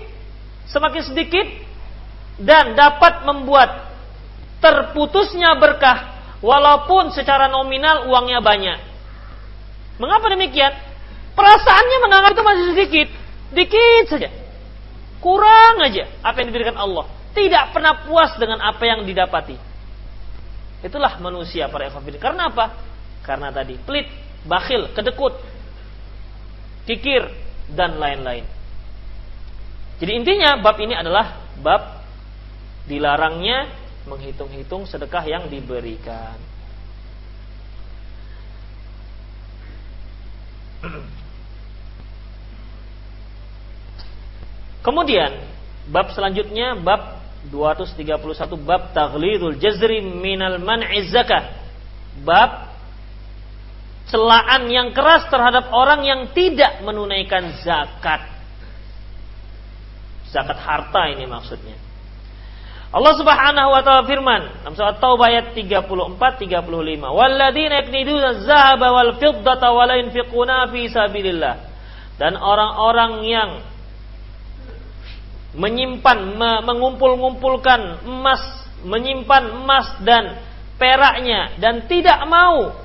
semakin sedikit, dan dapat membuat terputusnya berkah walaupun secara nominal uangnya banyak. Mengapa demikian? Perasaannya menganggap itu masih sedikit, dikit saja, kurang aja apa yang diberikan Allah. Tidak pernah puas dengan apa yang didapati. Itulah manusia para ikhwan. Karena apa? Karena tadi pelit, bakhil, kedekut, kikir, dan lain-lain. Jadi intinya bab ini adalah bab dilarangnya menghitung-hitung sedekah yang diberikan. Kemudian bab selanjutnya bab 231, bab taghlidul jazri minal man'iz zakah. Bab celaan yang keras terhadap orang yang tidak menunaikan zakat. Zakat harta ini maksudnya. Allah Subhanahu wa taala firman dalam surat Taubah ayat 34-35, "Walladzina yakniduna az-zahaba wal fiddata wa la yunfiquna fi sabilillah." Dan orang-orang yang menyimpan, mengumpul-ngumpulkan emas, menyimpan emas dan peraknya dan tidak mau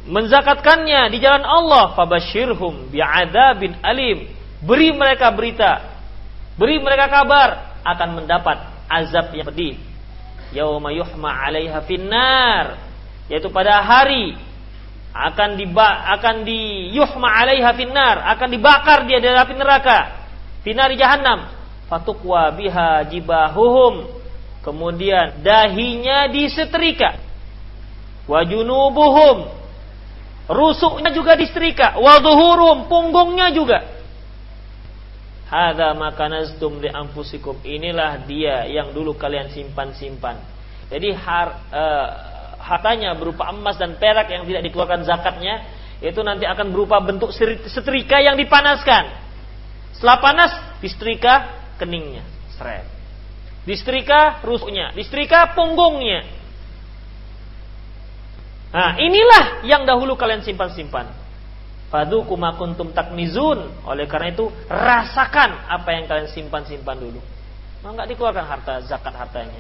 menzakatkannya di jalan Allah, fabasyirhum bi'adzabin alim. Beri mereka berita, beri mereka kabar akan mendapat azab yang pedih. Yauma yuhma 'alaiha finnar, yaitu pada hari akan yuhma 'alaiha finnar, akan dibakar dia dari api neraka, finari jahannam, fatuqwa biha jibahuhum, kemudian dahinya disetrika, wa junubuhum, rusuknya juga disetrika, wa dhuhurum, punggungnya juga. Hadza ma kanaztum li anfusikum, inilah dia yang dulu kalian simpan-simpan. Jadi hartanya berupa emas dan perak yang tidak dikeluarkan zakatnya, itu nanti akan berupa bentuk setrika yang dipanaskan. Setelah panas, disetrika keningnya, seret. Disetrika rusuknya, disetrika punggungnya. Nah, inilah yang dahulu kalian simpan-simpan. Fadzuqu ma kuntum taknizun. Oleh karena itu, rasakan apa yang kalian simpan-simpan dulu. Enggak dikeluarkan harta zakat hartanya.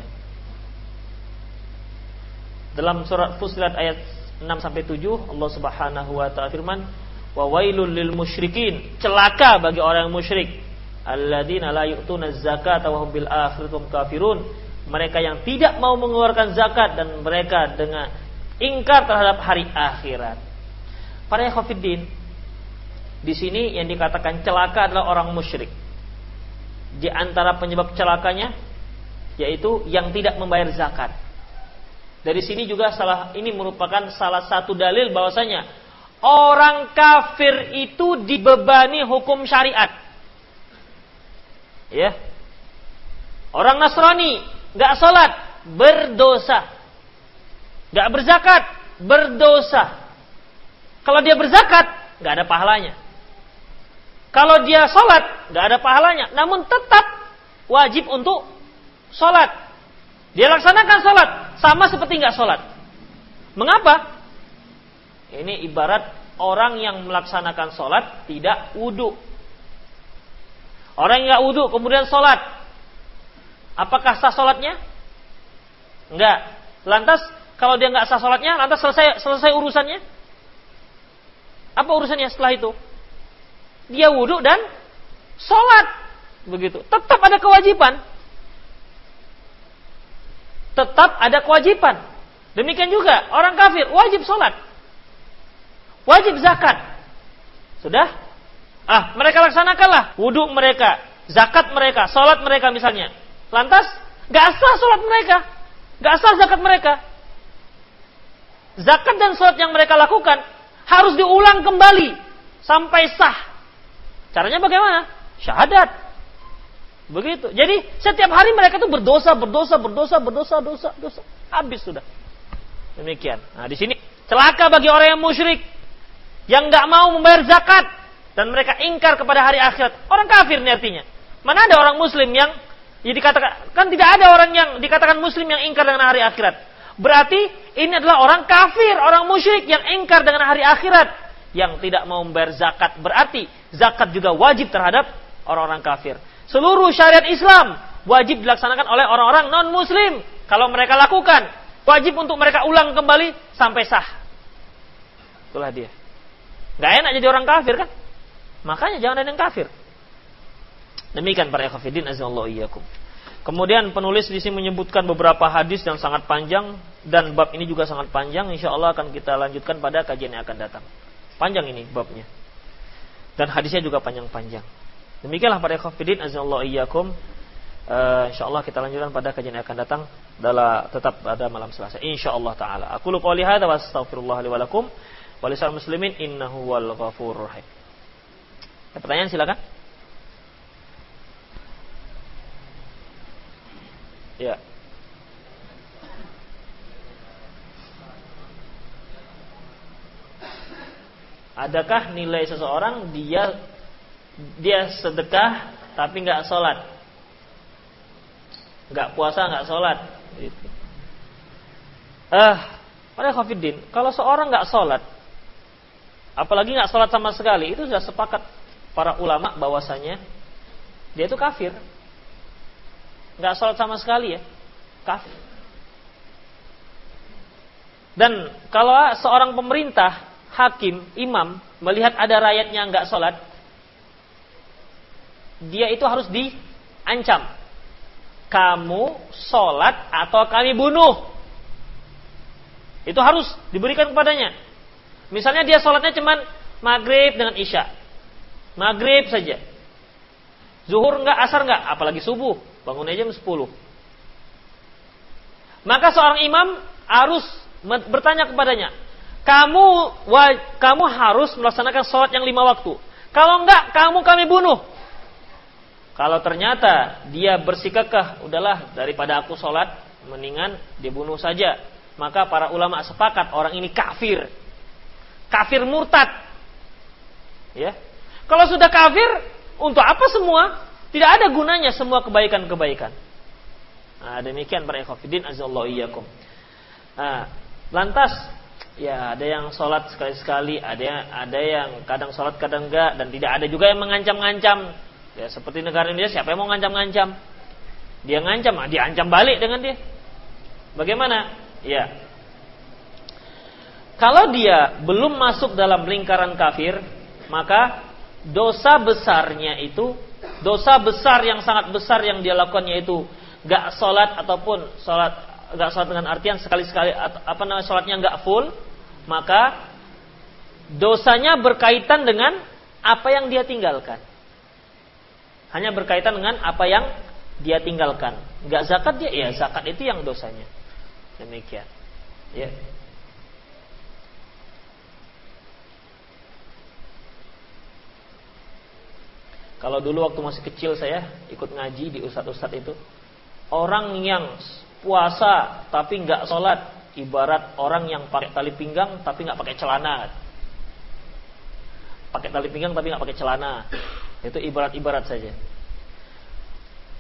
Dalam surat Fussilat ayat 6-7, Allah Subhanahu wa taala firman, "Wa wailul lil musyrikin." Celaka bagi orang yang musyrik. Alladzina la yu'tuna zakata wa hum bil akhirati hum kafirun. Mereka yang tidak mau mengeluarkan zakat dan mereka dengan ingkar terhadap hari akhirat. Para ikhwatiddin, di sini yang dikatakan celaka adalah orang musyrik. Di antara penyebab celakanya, yaitu yang tidak membayar zakat. Dari sini juga ini merupakan salah satu dalil bahwasanya orang kafir itu dibebani hukum syariat. Ya. Orang Nasrani enggak salat, berdosa. Enggak berzakat, berdosa. Kalau dia berzakat, enggak ada pahalanya. Kalau dia salat, enggak ada pahalanya, namun tetap wajib untuk salat. Dia laksanakan salat sama seperti enggak salat. Mengapa? Ini ibarat orang yang melaksanakan salat tidak wudu. Orang yang enggak wudu kemudian salat, apakah sah salatnya? Enggak. Lantas kalau dia enggak sah salatnya, lantas selesai urusannya? Apa urusannya setelah itu? Dia wudu dan salat. Begitu. Tetap ada kewajiban. Tetap ada kewajiban. Demikian juga orang kafir wajib salat. Wajib zakat. Sudah? Mereka laksanakanlah wudu mereka, zakat mereka, salat mereka misalnya. Lantas enggak sah salat mereka, enggak sah zakat mereka. Zakat dan salat yang mereka lakukan harus diulang kembali sampai sah. Caranya bagaimana? Syahadat. Begitu. Jadi setiap hari mereka tuh berdosa. Habis sudah. Demikian. Nah, di sini celaka bagi orang yang musyrik, yang enggak mau membayar zakat dan mereka ingkar kepada hari akhirat. Orang kafir ini artinya. Mana ada orang muslim yang dikatakan, kan tidak ada orang yang dikatakan muslim yang ingkar dengan hari akhirat. Berarti ini adalah orang kafir, orang musyrik yang ingkar dengan hari akhirat, yang tidak mau membayar zakat. Berarti zakat juga wajib terhadap orang-orang kafir. Seluruh syariat Islam wajib dilaksanakan oleh orang-orang non-muslim. Kalau mereka lakukan, wajib untuk mereka ulang kembali sampai sah. Itulah dia. Gak enak jadi orang kafir kan? Makanya jangan ada yang kafir. Demikian para ikhwatiddin azallahu iyyakum. Kemudian penulis di sini menyebutkan beberapa hadis yang sangat panjang, dan bab ini juga sangat panjang. Insyaallah akan kita lanjutkan pada kajian yang akan datang. Panjang ini babnya. Dan hadisnya juga panjang-panjang. Demikianlah para ikhwatiddin azallahu iyyakum. Insyaallah kita lanjutkan pada kajian yang akan datang. Tetap pada malam Selasa insyaallah taala. Aku qouli hadza wa astaghfirullah li wa lakum wa lisal muslimin innahu wal ghafurur rahim. Ada pertanyaan silakan. Ya. Adakah nilai seseorang dia sedekah tapi nggak sholat, nggak puasa, nggak sholat? Gitu. Para khafidin, kalau seorang nggak sholat, apalagi nggak sholat sama sekali, itu sudah sepakat para ulama bahwasanya dia itu kafir. Nggak sholat sama sekali ya, kafir. Dan kalau seorang pemerintah, hakim, imam melihat ada rakyatnya nggak sholat, dia itu harus diancam. Kamu sholat atau kami bunuh. Itu harus diberikan kepadanya. Misalnya dia sholatnya cuman maghrib dengan isya, maghrib saja, zuhur enggak, asar enggak, apalagi subuh, bangunnya jam 10. Maka seorang imam harus bertanya kepadanya, kamu harus melaksanakan sholat yang 5 waktu. Kalau enggak, kami bunuh. Kalau ternyata dia bersikakah, udahlah daripada aku sholat, mendingan dibunuh saja. Maka para ulama sepakat orang ini kafir, kafir murtad. Ya, kalau sudah kafir, untuk apa semua? Tidak ada gunanya semua kebaikan-kebaikan. Nah, demikian para ikhwatiddin azallahu iyyakum. Lantas, ya ada yang sholat sekali-sekali, ada yang kadang sholat kadang enggak, dan tidak ada juga yang mengancam-ngancam. Ya, seperti negara Indonesia, siapa yang mau ngancam-ngancam? Dia ngancam, diancam balik dengan dia. Bagaimana? Ya, kalau dia belum masuk dalam lingkaran kafir, maka dosa besarnya itu, dosa besar yang sangat besar yang dia lakukan, yaitu gak sholat ataupun gak sholat dengan artian sekali-sekali, sholatnya gak full, maka dosanya berkaitan dengan apa yang dia tinggalkan. Hanya berkaitan dengan apa yang dia tinggalkan. Enggak zakat dia, ya zakat itu yang dosanya. Demikian. Ya. Kalau dulu waktu masih kecil saya ikut ngaji di ustadz-ustadz itu, orang yang puasa tapi nggak sholat, ibarat orang yang pakai tali pinggang tapi nggak pakai celana. Pakai tali pinggang tapi nggak pakai celana. Itu ibarat-ibarat saja.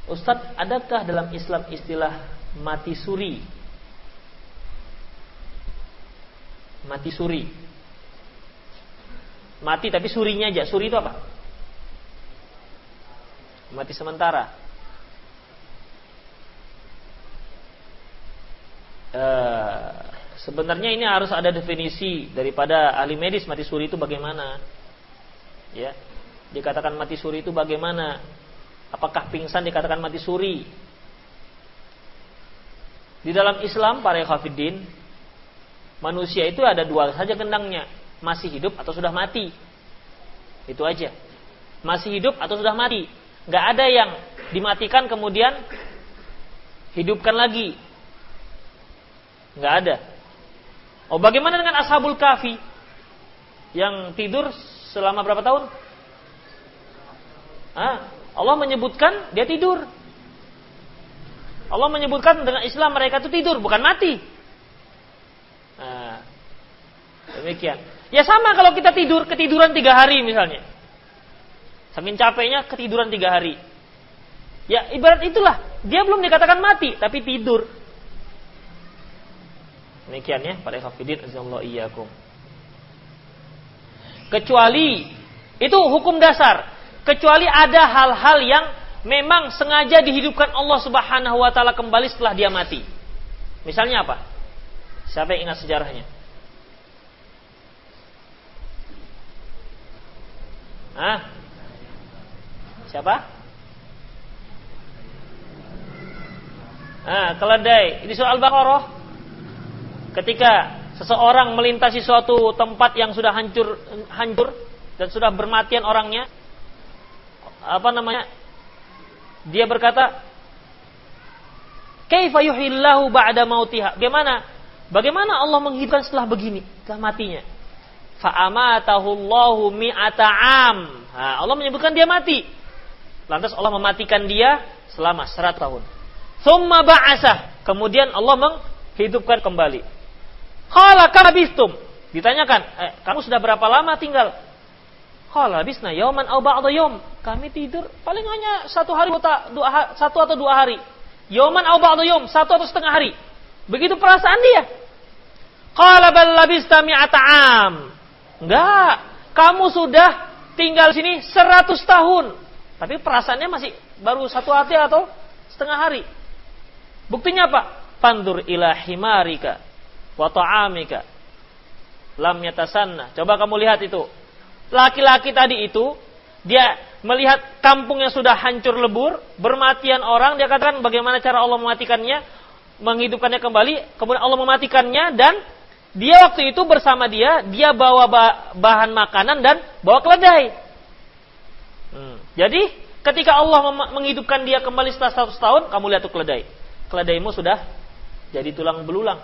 Ustadz, adakah dalam Islam istilah mati suri? Mati suri. Mati tapi surinya aja. Suri itu apa? Mati sementara. Sebenarnya ini harus ada definisi daripada ahli medis. Mati suri itu bagaimana? Ya, dikatakan mati suri itu bagaimana? Apakah pingsan dikatakan mati suri? Di dalam Islam, para ikhwatiddin, manusia itu ada dua saja gendangnya, masih hidup atau sudah mati. Itu aja. Masih hidup atau sudah mati. Nggak ada yang dimatikan kemudian hidupkan lagi. Nggak ada. Oh, bagaimana dengan Ashabul Kahfi yang tidur selama berapa tahun? Allah menyebutkan dia tidur. Allah menyebutkan dengan Islam mereka itu tidur, bukan mati. Demikian. Ya sama kalau kita tidur, ketiduran 3 hari misalnya. Saking capeknya ketiduran 3 hari. Ya ibarat itulah. Dia belum dikatakan mati, tapi tidur. Demikian ya, para hafidin azallahu iyyakum. Kecuali, itu hukum dasar. Kecuali ada hal-hal yang memang sengaja dihidupkan Allah Subhanahu wa taala kembali setelah dia mati. Misalnya apa? Siapa yang ingat sejarahnya? Siapa? Keledai. Di surah Al-Baqarah, ketika seseorang melintasi suatu tempat yang sudah hancur dan sudah bermatian orangnya, dia berkata, "Kaifa yuhyillahu ba'da mautiha?" Bagaimana Allah menghidupkan setelah begini, setelah matinya? Fa'amatahu Allahu mi'ata 'am. Allah menyebutkan dia mati. Lantas Allah mematikan dia selama 100 tahun. Tsumma ba'asah. Kemudian Allah menghidupkan kembali. Qala kam labistum? Ditanyakan, kamu sudah berapa lama tinggal? Qala labisna yauman aw ba'da yaum. Kami tidur paling hanya 1 hari satu atau 2 hari. Yauman aw ba'da yaum, 1 atau setengah hari. Begitu perasaan dia. Qala bal labista mi'ata 'am. Enggak, kamu sudah tinggal sini 100 tahun. Tapi perasaannya masih baru 1 hari atau setengah hari. Buktinya apa? Fandur ila himarika wa ta'amika lam yatasanna. Coba kamu lihat itu. Laki-laki tadi itu, dia melihat kampung yang sudah hancur lebur, bermatian orang, dia katakan bagaimana cara Allah mematikannya, menghidupkannya kembali, kemudian Allah mematikannya, dan dia waktu itu bersama dia bawa bahan makanan dan bawa keledai. Jadi ketika Allah menghidupkan dia kembali setelah 100 tahun, kamu lihat tuh keledai. Keledaimu sudah jadi tulang belulang.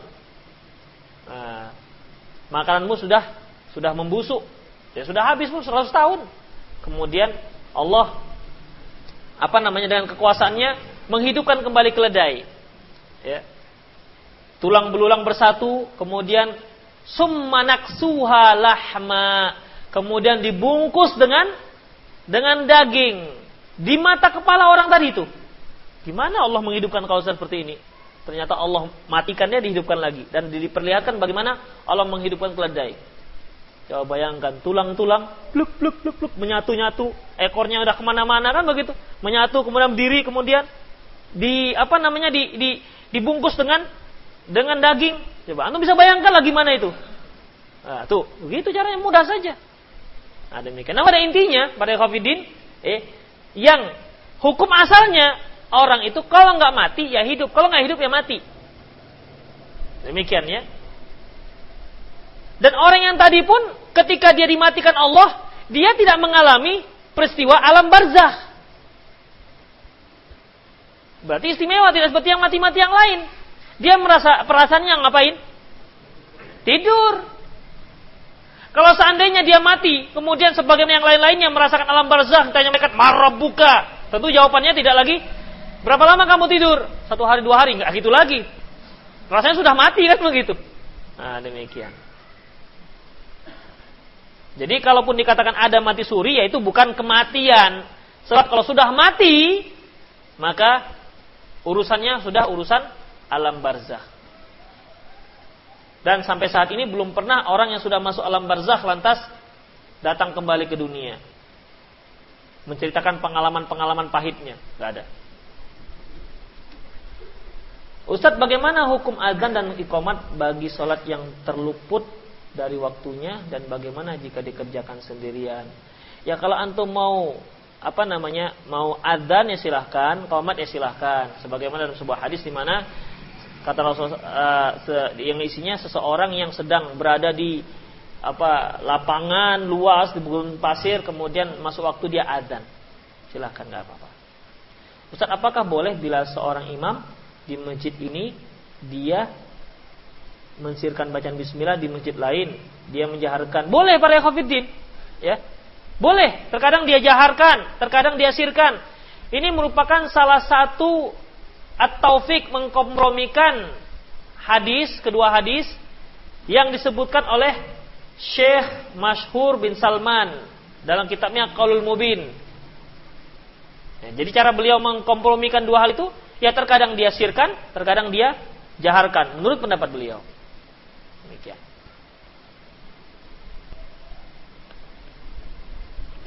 Makananmu sudah membusuk. Ya sudah habis pun 100 tahun. Kemudian Allah dengan kekuasaannya menghidupkan kembali keledai. Ya. Tulang belulang bersatu, kemudian summa naksuha lahma, kemudian dibungkus dengan daging di mata kepala orang tadi itu. Gimana Allah menghidupkan kawasan seperti ini? Ternyata Allah matikannya, dihidupkan lagi, dan diperlihatkan bagaimana Allah menghidupkan keledai. Coba bayangkan, tulang-tulang pluk menyatu-nyatu, ekornya udah kemana-mana kan begitu, menyatu kemudian berdiri, kemudian dibungkus dengan daging. Coba antum bisa bayangkan lah gimana itu. Tuh, begitu caranya, mudah saja. Demikian. Nah, pada intinya, pada ikhwatiddin, yang hukum asalnya orang itu kalau nggak mati ya hidup, kalau nggak hidup ya mati. Demikian ya. Dan orang yang tadi pun ketika dia dimatikan Allah, dia tidak mengalami peristiwa alam barzakh. Berarti istimewa, tidak seperti yang mati-mati yang lain. Dia merasa perasaannya ngapain? Tidur. Kalau seandainya dia mati, kemudian sebagaimana yang lain-lainnya merasakan alam barzakh, tanya mereka, "Marabbuka?" Tentu jawabannya tidak lagi, "Berapa lama kamu tidur?" 1 hari, 2 hari, enggak gitu lagi. Rasanya sudah mati kan begitu. Nah, demikian. Jadi kalaupun dikatakan ada mati suri, yaitu bukan kematian. Sebab kalau sudah mati, maka urusannya sudah urusan alam barzakh. Dan sampai saat ini belum pernah orang yang sudah masuk alam barzakh lantas datang kembali ke dunia, menceritakan pengalaman-pengalaman pahitnya. Gak ada. Ustadz, bagaimana hukum azan dan iqamat bagi sholat yang terluput dari waktunya, dan bagaimana jika dikerjakan sendirian? Ya kalau antum mau mau azan ya silahkan, iqamat ya silahkan. Sebagaimana dalam sebuah hadis di mana kata Rasulullah yang isinya seseorang yang sedang berada di lapangan luas di gurun pasir, kemudian masuk waktu dia azan. Silahkan, nggak apa-apa. Ustaz, apakah boleh bila seorang imam di masjid ini dia mensirkan bacaan bismillah, di masjid lain dia menjaharkan? Boleh para ikhwatiddin, ya. Boleh, terkadang dia jaharkan, terkadang dia sirkan. Ini merupakan salah satu at-taufik, mengkompromikan kedua hadis yang disebutkan oleh Syekh Masyhur bin Salman dalam kitabnya Qaulul Mubin. Ya, jadi cara beliau mengkompromikan dua hal itu, ya terkadang dia sirkan, terkadang dia jaharkan, menurut pendapat beliau. Demikian.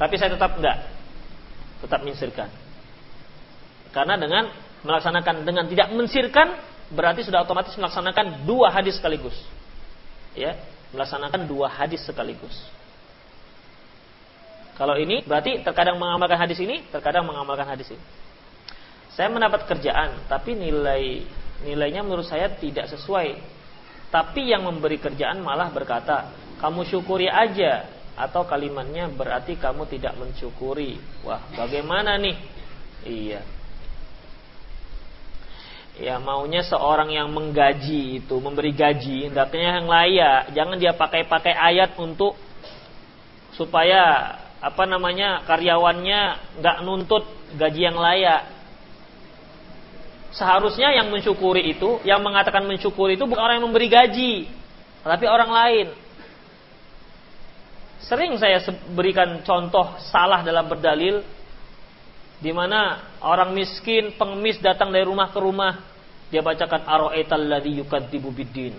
Tapi saya tetap mensirkan. Karena dengan tidak mensirkan berarti sudah otomatis melaksanakan dua hadis sekaligus. Ya, melaksanakan dua hadis sekaligus. Kalau ini berarti terkadang mengamalkan hadis ini, terkadang mengamalkan hadis ini. Saya mendapat kerjaan, tapi nilainya menurut saya tidak sesuai. Tapi yang memberi kerjaan malah berkata, "Kamu syukuri aja." Atau kalimatnya berarti kamu tidak mensyukuri. Wah, bagaimana nih? Iya. Ya, maunya seorang yang menggaji itu, memberi gaji, hendaknya yang layak. Jangan dia pakai ayat untuk supaya karyawannya nggak nuntut gaji yang layak. Seharusnya yang mensyukuri itu, yang mengatakan mensyukuri itu bukan orang yang memberi gaji, tapi orang lain. Sering saya berikan contoh salah dalam berdalil, di mana orang miskin, pengemis datang dari rumah ke rumah, dia bacakan ara'aital ladzi yukadzibu biddin,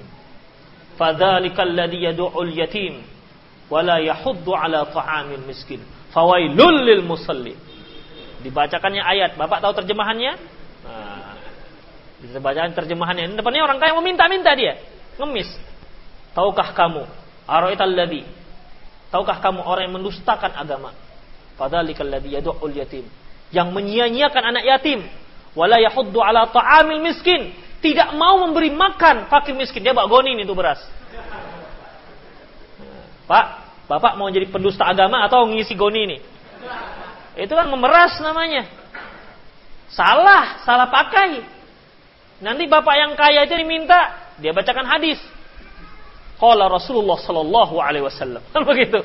fadzalikal ladzi yad'ul yatim wa la yahuddu 'ala ta'amil miskin, fawailul lil musallin. Dibacakannya ayat, Bapak tahu terjemahannya? Nah, dibacakan terjemahannya. Ini depannya orang kaya meminta-minta dia, ngemis. Tahukah kamu ara'aital ladzi, tahukah kamu orang yang mendustakan agama? Fadzalikal ladzi yad'ul yatim, yang menyia-nyiakan anak yatim, wala yahuddu ala ta'amil miskin, tidak mau memberi makan fakir miskin. Dia bawa goni itu beras. Pak, Bapak mau jadi pendusta agama atau ngisi goni ini? Itu kan memeras namanya. Salah pakai. Nanti Bapak yang kaya itu diminta, dia bacakan hadis. Qala Rasulullah sallallahu alaihi wasallam. Kan begitu.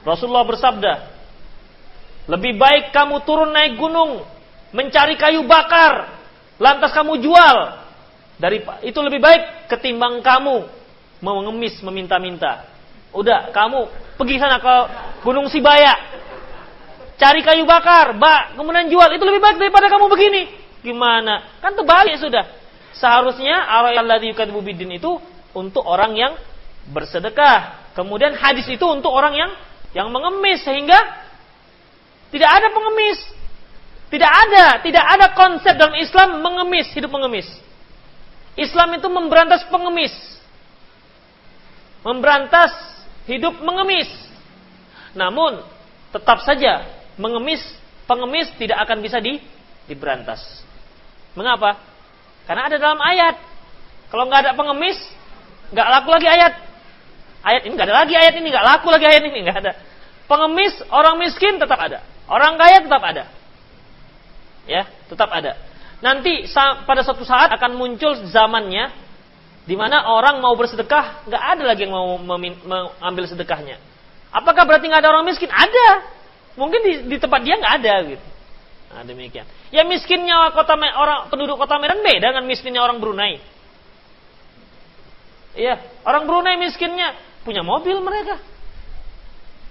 Rasulullah bersabda, lebih baik kamu turun naik gunung, mencari kayu bakar, lantas kamu jual. Itu lebih baik ketimbang kamu mengemis, meminta-minta. Udah, kamu pergi sana ke Gunung Sibaya, cari kayu bakar, kemudian jual. Itu lebih baik daripada kamu begini. Gimana? Kan terbalik sudah. Seharusnya ara'aital ladzi yukadzibu biddin itu untuk orang yang bersedekah. Kemudian hadis itu untuk orang yang mengemis, sehingga tidak ada pengemis. Tidak ada konsep dalam Islam mengemis, hidup mengemis. Islam itu memberantas pengemis. Memberantas hidup mengemis. Namun tetap saja pengemis tidak akan bisa diberantas. Mengapa? Karena ada dalam ayat. Kalau nggak ada pengemis, nggak laku lagi ayat. Ayat ini nggak ada lagi, ayat ini nggak laku lagi, ayat ini nggak ada. Pengemis, orang miskin tetap ada, orang kaya tetap ada. Ya, tetap ada. Nanti pada suatu saat akan muncul zamannya di mana orang mau bersedekah, nggak ada lagi yang mau mengambil sedekahnya. Apakah berarti nggak ada orang miskin? Ada. Mungkin di tempat dia nggak ada gitu. Nah, demikian. Ya miskinnya orang penduduk kota Medan beda dengan miskinnya orang Brunei. Iya, orang Brunei miskinnya punya mobil mereka.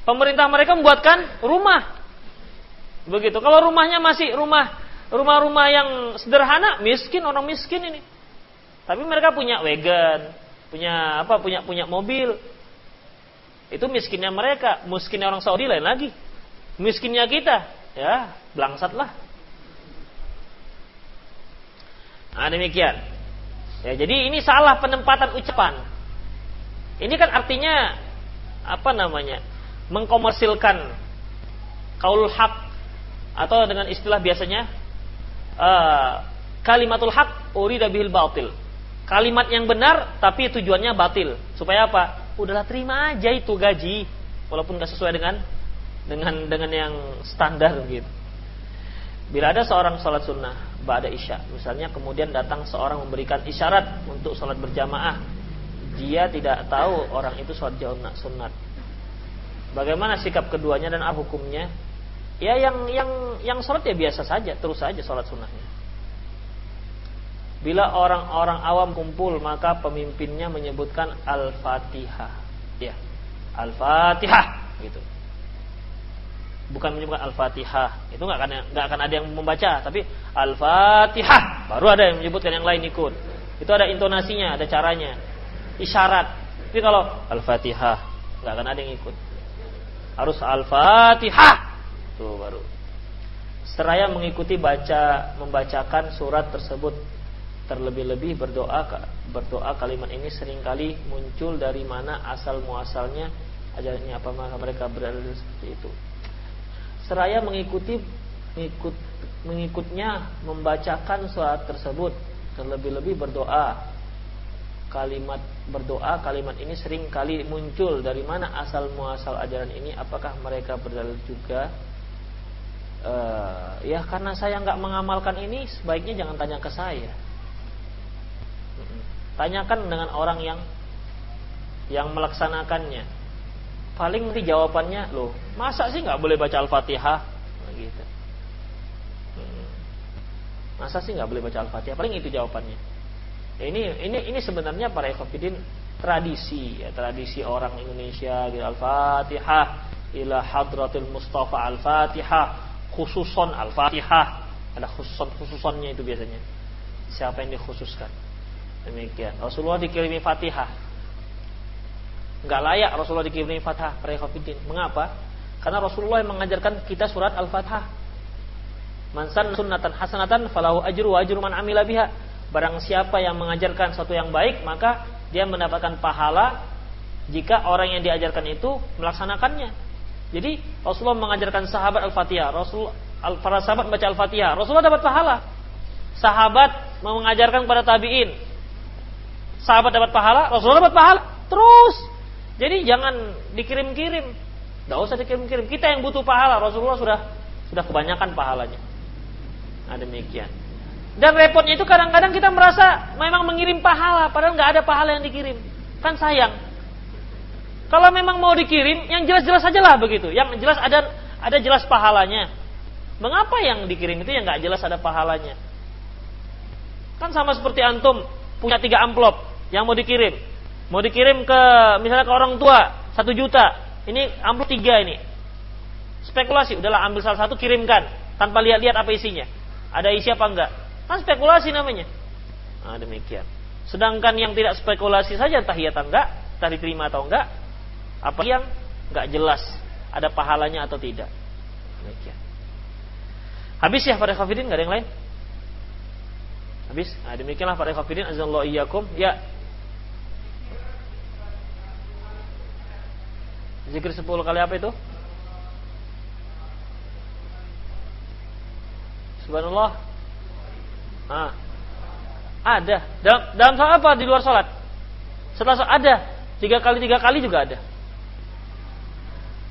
Pemerintah mereka membuatkan rumah. Begitu. Kalau rumahnya masih rumah-rumah yang sederhana, miskin, orang miskin ini. Tapi mereka punya wagon, punya mobil. Itu miskinnya mereka, miskinnya orang Saudi lain lagi. Miskinnya kita, ya, blangsatlah. Nah, demikian. Ya, jadi ini salah penempatan ucapan. Ini kan artinya mengkomersilkan qaulul haq, atau dengan istilah biasanya kalimatul haq urida bihil batil. Kalimat yang benar tapi tujuannya batil. Supaya apa? Udahlah terima aja itu gaji, walaupun enggak sesuai dengan yang standar gitu. Bila ada seorang salat sunnah ba'da isya, misalnya kemudian datang seorang memberikan isyarat untuk salat berjamaah, dia tidak tahu orang itu salat sunat. Bagaimana sikap keduanya dan apa hukumnya? Ya yang salat ya biasa saja, terus saja salat sunnahnya. Bila orang-orang awam kumpul, maka pemimpinnya menyebutkan Al-Fatihah. Ya, Al-Fatihah gitu. Bukan menyebutkan Al-Fatihah. Itu enggak akan ada yang membaca, tapi Al-Fatihah. Baru ada yang menyebutkan, yang lain ikut. Itu ada intonasinya, ada caranya. Isyarat. Tapi kalau Al-Fatihah, enggak akan ada yang ikut. Harus Al-Fatihah. Tuh baru. Seraya mengikuti membacakan surat tersebut. Terlebih-lebih berdoa kalimat ini seringkali muncul dari mana asal muasalnya, ajarannya apa, maka mereka berada seperti itu. Seraya mengikutnya membacakan surat tersebut, terlebih-lebih berdoa kalimat ini seringkali muncul dari mana asal muasal ajaran ini, apakah mereka berdalil juga? Ya karena saya nggak mengamalkan ini, sebaiknya jangan tanya ke saya. Tanyakan dengan orang yang melaksanakannya. Paling nanti jawabannya, loh, masa sih nggak boleh baca Al-Fatihah? Nah, gitu. Masa sih nggak boleh baca Al-Fatihah? Paling itu jawabannya. Ya, ini sebenarnya para ikhwatiddin tradisi orang Indonesia gitu. Al-Fatihah ila hadratil Mustafa, Al-Fatihah khususon Al-Fatihah. Ada khususannya itu biasanya. Siapa yang dikhususkan? Demikian. Rasulullah dikirimi Fatihah. Enggak layak Rasulullah dikirimi Fatihah, para ikhwatiddin. Mengapa? Karena Rasulullah yang mengajarkan kita surat Al-Fatihah. Man sanna sunnatan hasanatan falahu ajru wa ajru man amila biha. Barang siapa yang mengajarkan sesuatu yang baik, maka dia mendapatkan pahala jika orang yang diajarkan itu melaksanakannya. Jadi Rasulullah mengajarkan sahabat Al-Fatihah, para sahabat baca Al-Fatihah, Rasulullah dapat pahala. Sahabat mengajarkan kepada tabi'in, sahabat dapat pahala, Rasulullah dapat pahala. Terus. Jadi jangan dikirim-kirim. Enggak usah dikirim-kirim. Kita yang butuh pahala, Rasulullah sudah kebanyakan pahalanya. Nah, demikian. Dan repotnya itu kadang-kadang kita merasa memang mengirim pahala, padahal enggak ada pahala yang dikirim. Kan sayang. Kalau memang mau dikirim, yang jelas-jelas sajalah begitu. Yang jelas ada jelas pahalanya. Mengapa yang dikirim itu yang enggak jelas ada pahalanya? Kan sama seperti antum punya 3 amplop yang mau dikirim ke misalnya ke orang tua 1 juta, ini amplop 3 ini, spekulasi, udahlah ambil salah satu kirimkan tanpa lihat-lihat apa isinya, ada isi apa enggak, kan spekulasi namanya. Nah, demikian. Sedangkan yang tidak spekulasi saja, entah iya atau enggak, entah diterima atau enggak, apa yang enggak jelas ada pahalanya atau tidak. Demikian. Habis ya para ikhwatiddin, enggak ada yang lain? Habis. Nah, demikianlah para ikhwatiddin azallahu iyyakum. Ya. Zikir 10 kali apa itu? Subhanallah. Ah. Ada. Dalam salat apa? Di luar salat? Setelah salat ada. 3 kali juga ada.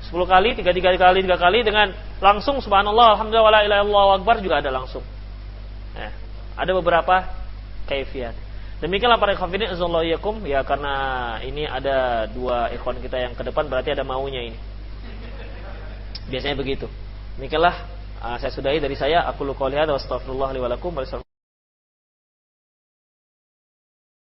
10 kali, 3 kali dengan langsung subhanallah, alhamdulillah, wala ilaha illallah, akbar juga ada langsung. Ada beberapa kaifiat. Demikianlah para ikhwan fillah azallahu iyyakum, ya karena ini ada dua ikhwan kita yang ke depan berarti ada maunya ini. Biasanya begitu. Demikianlah saya sudahi dari saya, aku qouli hadza wa astaghfirullah li wa lakum.